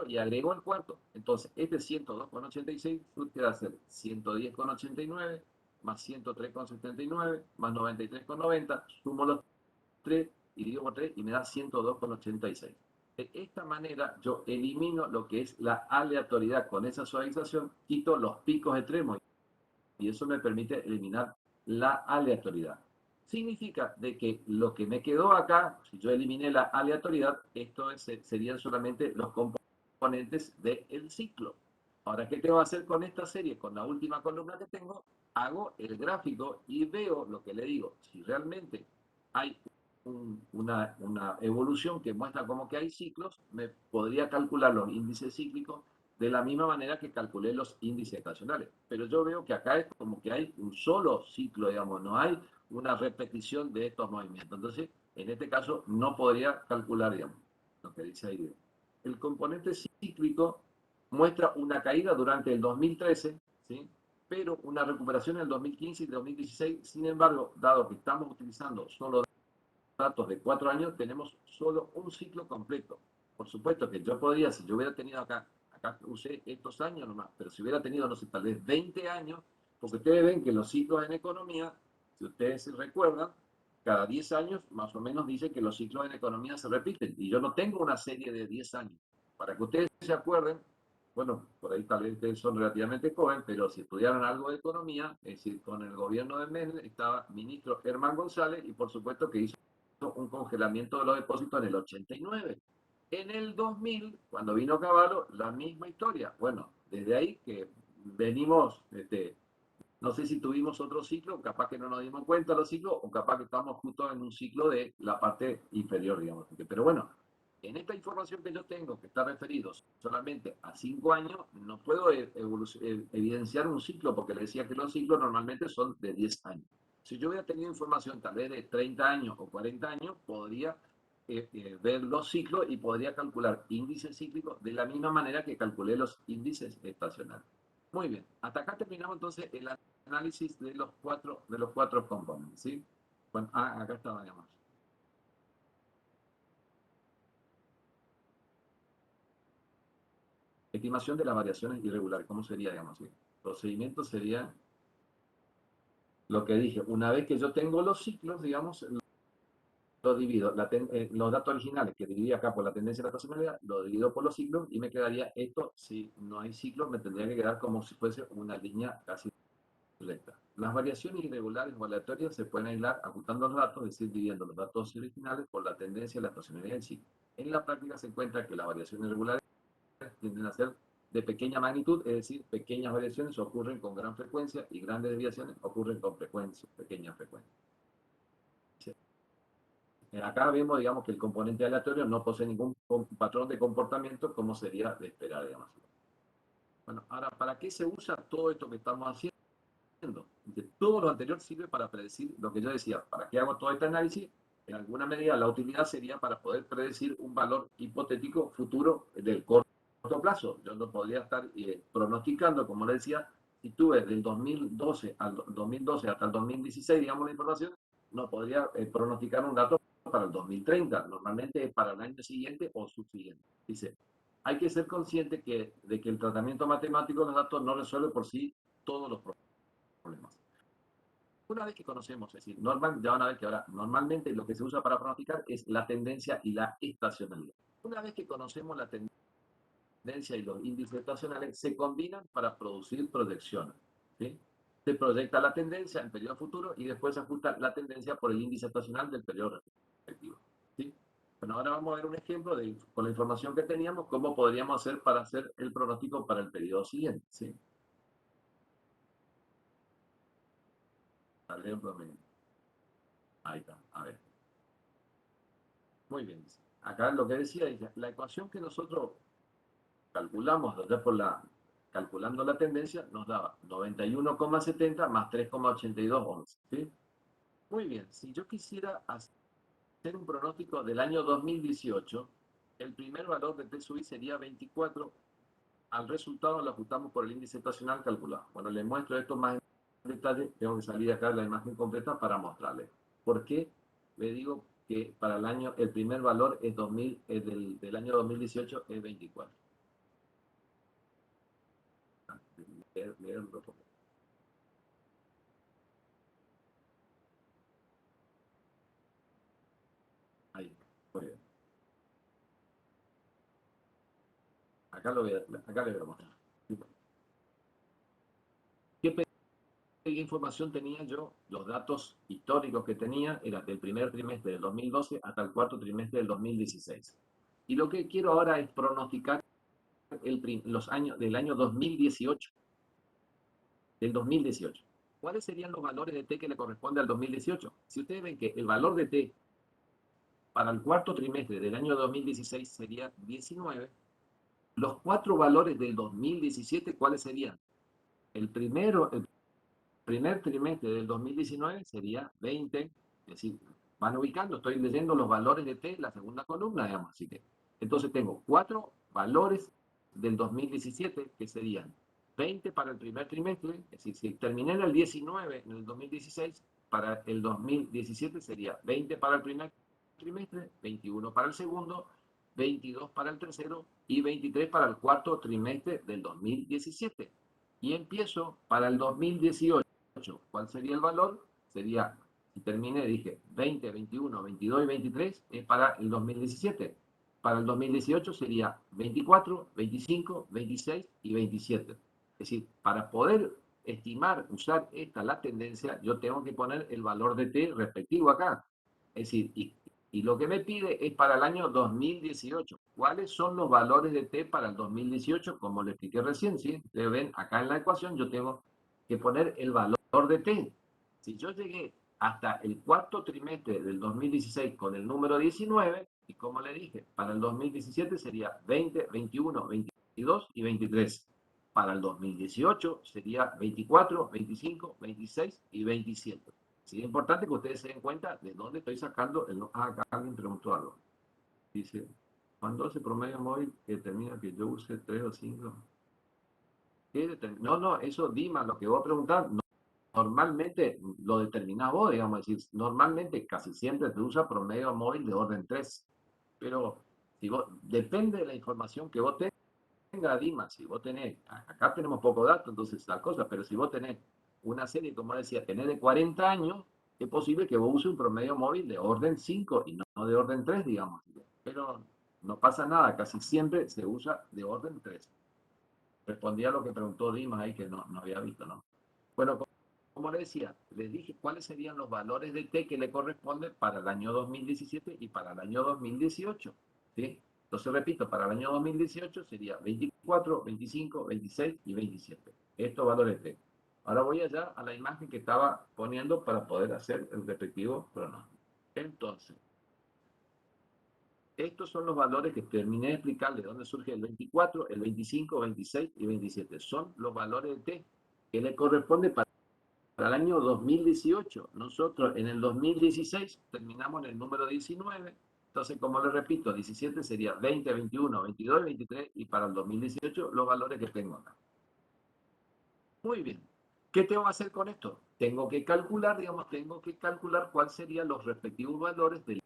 y agrego el cuarto. Entonces, este 102,86 surge a ser 110,89 más 103,79 más 93,90. Sumo los 3 y divido por 3 y me da 102,86. De esta manera yo elimino lo que es la aleatoriedad. Con esa suavización quito los picos extremos y eso me permite eliminar la aleatoriedad. Significa de que lo que me quedó acá, si yo eliminé la aleatoriedad, esto serían solamente los componentes del ciclo. Ahora, ¿qué tengo que hacer con esta serie? Con la última columna que tengo, hago el gráfico y veo lo que le digo. Si realmente hay una evolución que muestra como que hay ciclos, me podría calcular los índices cíclicos de la misma manera que calculé los índices estacionales. Pero yo veo que acá es como que hay un solo ciclo, digamos, no hay una repetición de estos movimientos. Entonces, en este caso, no podría calcular, digamos, lo que dice ahí. El componente cíclico muestra una caída durante el 2013, ¿sí? Pero una recuperación en el 2015 y 2016. Sin embargo, dado que estamos utilizando solo datos de 4 años, tenemos solo un ciclo completo. Por supuesto que yo podría, si yo hubiera tenido acá usé estos años nomás, pero si hubiera tenido, no sé, tal vez 20 años, porque ustedes ven que los ciclos en economía, si ustedes se recuerdan, cada 10 años más o menos dice que los ciclos en economía se repiten, y yo no tengo una serie de 10 años. Para que ustedes se acuerden, bueno, por ahí tal vez ustedes son relativamente jóvenes, pero si estudiaron algo de economía, es decir, con el gobierno de Menem estaba ministro Herman González, y por supuesto que hizo un congelamiento de los depósitos en el 89. En el 2000, cuando vino Cavallo, la misma historia. Bueno, desde ahí que venimos, no sé si tuvimos otro ciclo, capaz que no nos dimos cuenta de los ciclos, o capaz que estamos justo en un ciclo de la parte inferior, digamos. Pero bueno, en esta información que yo tengo, que está referido solamente a 5 años, no puedo evidenciar un ciclo, porque le decía que los ciclos normalmente son de 10 años. Si yo hubiera tenido información tal vez de 30 años o 40 años, podría ver los ciclos y podría calcular índices cíclicos de la misma manera que calculé los índices estacionales. Muy bien, hasta acá terminamos entonces el análisis de los cuatro componentes, ¿sí? Bueno, acá estaba, digamos. Estimación de las variaciones irregulares, ¿cómo sería, digamos? El procedimiento sería lo que dije, una vez que yo tengo los ciclos, digamos, lo divido, los datos originales que dividí acá por la tendencia y la estacionalidad, lo divido por los ciclos y me quedaría esto. Si no hay ciclos, me tendría que quedar como si fuese una línea casi Las variaciones irregulares o aleatorias se pueden aislar ajustando los datos, es decir, dividiendo los datos originales por la tendencia y la estacionalidad en sí. En la práctica se encuentra que las variaciones irregulares tienden a ser de pequeña magnitud, es decir, pequeñas variaciones ocurren con gran frecuencia y grandes desviaciones ocurren con pequeña frecuencia. Acá vemos, digamos, que el componente aleatorio no posee ningún patrón de comportamiento como sería de esperar, digamos. Bueno, ahora, ¿para qué se usa todo esto que estamos haciendo? Todo lo anterior sirve para predecir lo que yo decía. ¿Para qué hago todo este análisis? En alguna medida la utilidad sería para poder predecir un valor hipotético futuro del corto plazo. Yo no podría estar pronosticando, como le decía, si tuve del 2012 hasta el 2016, digamos, la información, no podría pronosticar un dato para el 2030. Normalmente es para el año siguiente o subsiguiente. Dice, hay que ser consciente de que el tratamiento matemático de los datos no resuelve por sí todos los problemas. Una vez que conocemos, es decir, ya van a ver que ahora normalmente lo que se usa para pronosticar es la tendencia y la estacionalidad. Una vez que conocemos la tendencia y los índices estacionales, se combinan para producir proyecciones. ¿Sí? Se proyecta la tendencia en periodo futuro y después se ajusta la tendencia por el índice estacional del periodo respectivo. ¿Sí? Bueno, ahora vamos a ver un ejemplo con la información que teníamos, cómo podríamos hacer para hacer el pronóstico para el periodo siguiente. ¿Sí? Ahí está, a ver. Muy bien. Acá lo que decía es la ecuación que nosotros calculamos, calculando la tendencia, nos daba 91,70 más 3,8211. ¿Sí? Muy bien, si yo quisiera hacer un pronóstico del año 2018, el primer valor de T sub I sería 24. Al resultado lo ajustamos por el índice estacional calculado. Bueno, les muestro esto más en detalle. Tengo que salir acá la imagen completa para mostrarles. ¿Por qué? Le digo que para el primer valor es del año 2018 es 24. Leerlo. Ahí, muy bien. Acá le voy a mostrar. ¿Qué información tenía yo? Los datos históricos que tenía eran del primer trimestre del 2012 hasta el cuarto trimestre del 2016. Y lo que quiero ahora es pronosticar los años del año 2018. Del 2018. ¿Cuáles serían los valores de T que le corresponde al 2018? Si ustedes ven que el valor de T para el cuarto trimestre del año 2016 sería 19, los cuatro valores del 2017, ¿cuáles serían? El primer trimestre del 2019 sería 20, es decir, van ubicando, estoy leyendo los valores de T, la segunda columna, digamos, así que, entonces tengo cuatro valores del 2017 que serían 20 para el primer trimestre, es decir, si terminé en el 19 en el 2016, para el 2017 sería 20 para el primer trimestre, 21 para el segundo, 22 para el tercero y 23 para el cuarto trimestre del 2017. Y empiezo para el 2018. ¿Cuál sería el valor? Sería, si terminé, dije 20, 21, 22 y 23 es para el 2017. Para el 2018 sería 24, 25, 26 y 27. Es decir, para poder estimar, usar la tendencia, yo tengo que poner el valor de T respectivo acá. Es decir, y lo que me pide es para el año 2018. ¿Cuáles son los valores de T para el 2018? Como le expliqué recién, ¿sí? Ustedes ven acá en la ecuación, yo tengo que poner el valor de T. Si yo llegué hasta el cuarto trimestre del 2016 con el número 19, y como le dije, para el 2017 sería 20, 21, 22 y 23. Para el 2018 sería 24, 25, 26 y 27. Sí, es importante que ustedes se den cuenta de dónde estoy sacando el... acá alguien preguntó algo. Dice, ¿cuándo hace promedio móvil que determina que yo use 3 o 5? No, eso Dima, lo que vos preguntás, normalmente lo determinás vos, digamos, decir, normalmente casi siempre se usa promedio móvil de orden 3, pero si vos, depende de la información que vos tengas, Dima, si vos tenés, acá tenemos poco dato, entonces tal cosa, pero si vos tenés una serie, como decía, tenés de 40 años, es posible que vos uses un promedio móvil de orden 5 y no de orden 3, digamos, pero no pasa nada, casi siempre se usa de orden 3. Respondí a lo que preguntó Dimas ahí, que no había visto, ¿no? Bueno, como les decía, les dije cuáles serían los valores de T que le corresponden para el año 2017 y para el año 2018. ¿Sí? Entonces, repito, para el año 2018 sería 24, 25, 26 y 27. Estos valores T. Ahora voy allá a la imagen que estaba poniendo para poder hacer el respectivo pronóstico. Entonces, estos son los valores que terminé de explicar de dónde surge el 24, el 25, 26 y 27. Son los valores de T que le corresponde para el año 2018. Nosotros en el 2016 terminamos en el número 19. Entonces, como les repito, 17 sería 20, 21, 22 y 23. Y para el 2018 los valores que tengo acá. Muy bien. ¿Qué tengo que hacer con esto? Tengo que calcular, cuáles serían los respectivos valores de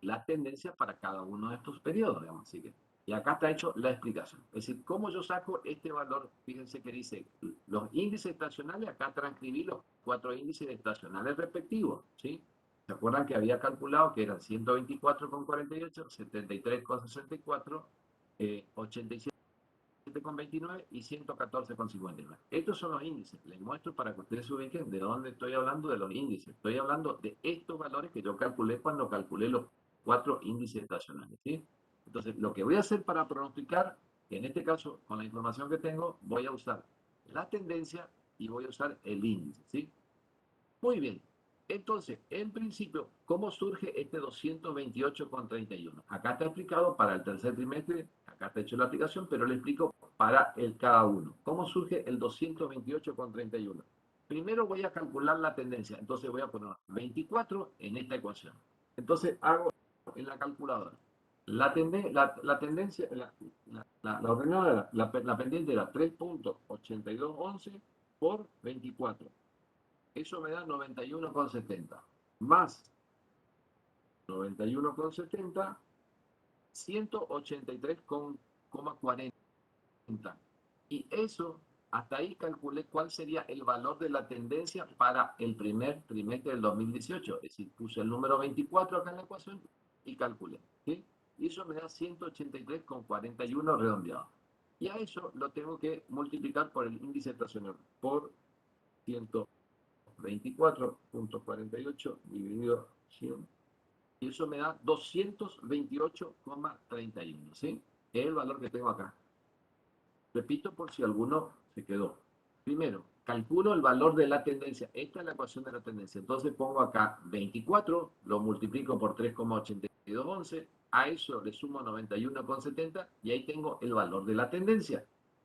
las tendencias para cada uno de estos periodos, digamos. Así que, y acá está hecho la explicación. Es decir, ¿cómo yo saco este valor? Fíjense que dice los índices estacionales, acá transcribí los 4 índices estacionales respectivos, ¿sí? ¿Se acuerdan que había calculado que eran 124,48, 73,64, 87,29 y 114,59? Estos son los índices. Les muestro para que ustedes se ubiquen de dónde estoy hablando de los índices. Estoy hablando de estos valores que yo calculé cuando calculé los 4 índices estacionales, ¿sí? Entonces, lo que voy a hacer para pronosticar, en este caso, con la información que tengo, voy a usar la tendencia y voy a usar el índice, ¿sí? Muy bien. Entonces, en principio, ¿cómo surge este 228,31? Acá está explicado para el tercer trimestre, acá está hecho la aplicación, pero le explico para el cada uno. ¿Cómo surge el 228,31? Primero voy a calcular la tendencia, entonces voy a poner 24 en esta ecuación. Entonces hago en la calculadora la tendencia, la ordenada, la pendiente era 3.8211 por 24. Eso me da 91,70. Más 91,70, 183,40. Y eso, hasta ahí calculé cuál sería el valor de la tendencia para el primer trimestre del 2018. Es decir, puse el número 24 acá en la ecuación y calculé, ¿sí? Y eso me da 183,41 redondeado. Y a eso lo tengo que multiplicar por el índice estacional, por 124,48 dividido 100. Y eso me da 228,31, ¿sí? Es el valor que tengo acá. Repito por si alguno se quedó. Primero, calculo el valor de la tendencia. Esta es la ecuación de la tendencia. Entonces pongo acá 24, lo multiplico por 3,8211. A eso le sumo 91,70 y ahí tengo el valor de la tendencia.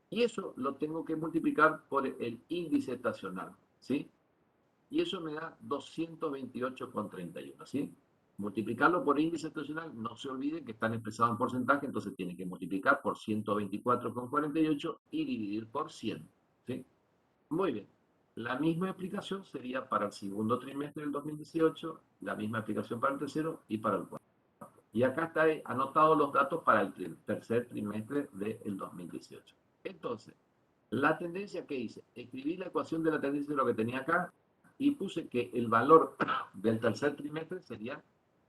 Y eso lo tengo que multiplicar por el índice estacional, ¿sí? Y eso me da 228,31, ¿sí? Multiplicarlo por índice estacional, no se olviden que están expresados en porcentaje, entonces tienen que multiplicar por 124,48 y dividir por 100, ¿sí? Muy bien. La misma explicación sería para el segundo trimestre del 2018, la misma explicación para el tercero y para el cuarto. Y acá está anotados los datos para el tercer trimestre del 2018. Entonces, la tendencia que hice, escribí la ecuación de la tendencia de lo que tenía acá y puse que el valor del tercer trimestre sería,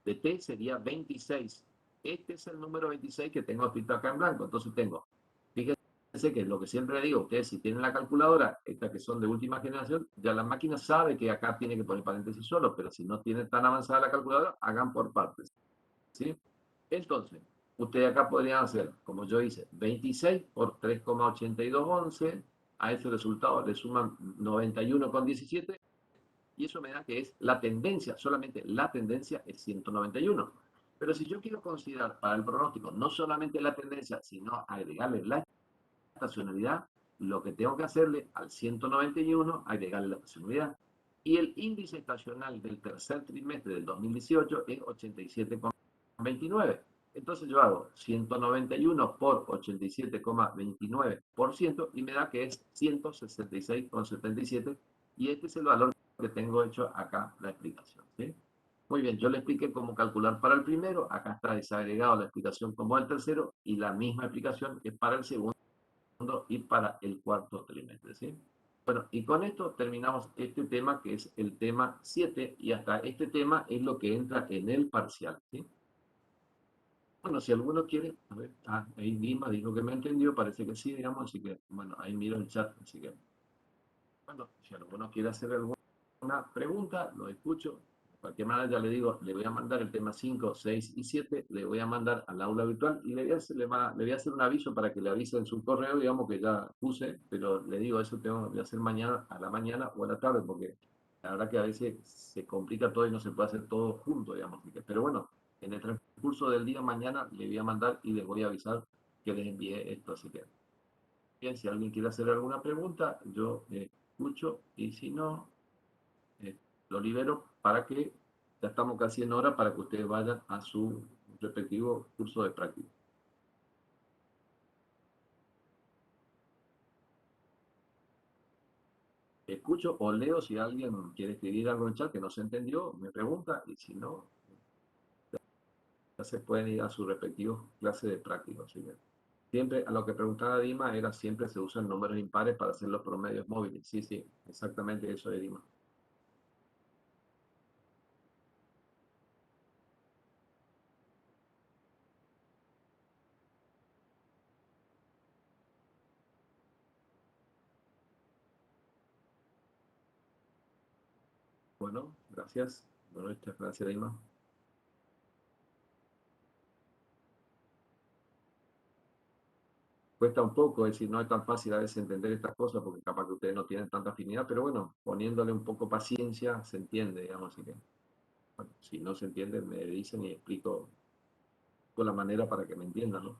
de T sería 26. Este es el número 26 que tengo escrito acá en blanco. Entonces tengo, fíjense que lo que siempre digo, ustedes si tienen la calculadora, estas que son de última generación, ya la máquina sabe que acá tiene que poner paréntesis solo, pero si no tiene tan avanzada la calculadora, hagan por partes, ¿sí? Entonces, ustedes acá podrían hacer, como yo hice, 26 por 3,8211, a ese resultado le suman 91,17, y eso me da que es la tendencia, solamente la tendencia es 191. Pero si yo quiero considerar para el pronóstico no solamente la tendencia, sino agregarle la estacionalidad, lo que tengo que hacerle al 191, agregarle la estacionalidad. Y el índice estacional del tercer trimestre del 2018 es 87,29. Entonces yo hago 191 por 87,29% y me da que es 166,77, y este es el valor que tengo hecho acá la explicación, ¿sí? Muy bien, yo le expliqué cómo calcular para el primero, acá está desagregado la explicación como el tercero y la misma explicación es para el segundo y para el cuarto trimestre, ¿sí? Bueno, y con esto terminamos este tema que es el tema 7 y hasta este tema es lo que entra en el parcial, ¿sí? Bueno, si alguno quiere, a ver, ahí Dima dijo que me entendió, parece que sí, digamos, así que, bueno, ahí miro el chat, así que, bueno, si alguno quiere hacer alguna una pregunta, lo escucho. De cualquier manera, ya le digo, le voy a mandar el tema 5, 6 y 7, le voy a mandar al aula virtual y le voy a hacer un aviso para que le avise en su correo, digamos que ya puse, pero le digo, eso tengo que hacer mañana, a la mañana o a la tarde, porque la verdad que a veces se complica todo y no se puede hacer todo junto, digamos. Pero bueno, en el transcurso del día mañana le voy a mandar y les voy a avisar que les envié esto, así que bien, si alguien quiere hacer alguna pregunta, yo escucho y si no, lo libero para que ya estamos casi en hora para que ustedes vayan a su respectivo curso de práctica. Escucho o leo si alguien quiere escribir algo en el chat que no se entendió, me pregunta y si no, ya se pueden ir a su respectivo clase de práctica. Así que siempre, a lo que preguntaba Dima, era siempre se usan números impares para hacer los promedios móviles. Sí, sí, exactamente eso de Dima. Bueno, gracias. Muchas gracias, Dima. Cuesta un poco, es decir, no es tan fácil a veces entender estas cosas porque capaz que ustedes no tienen tanta afinidad, pero bueno, poniéndole un poco paciencia se entiende, digamos, así que, bueno, si no se entiende me dicen y explico con la manera para que me entiendan, ¿no?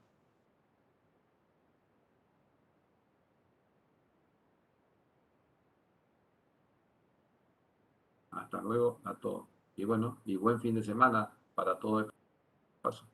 Hasta luego a todos. Y bueno, y buen fin de semana para todo el paso.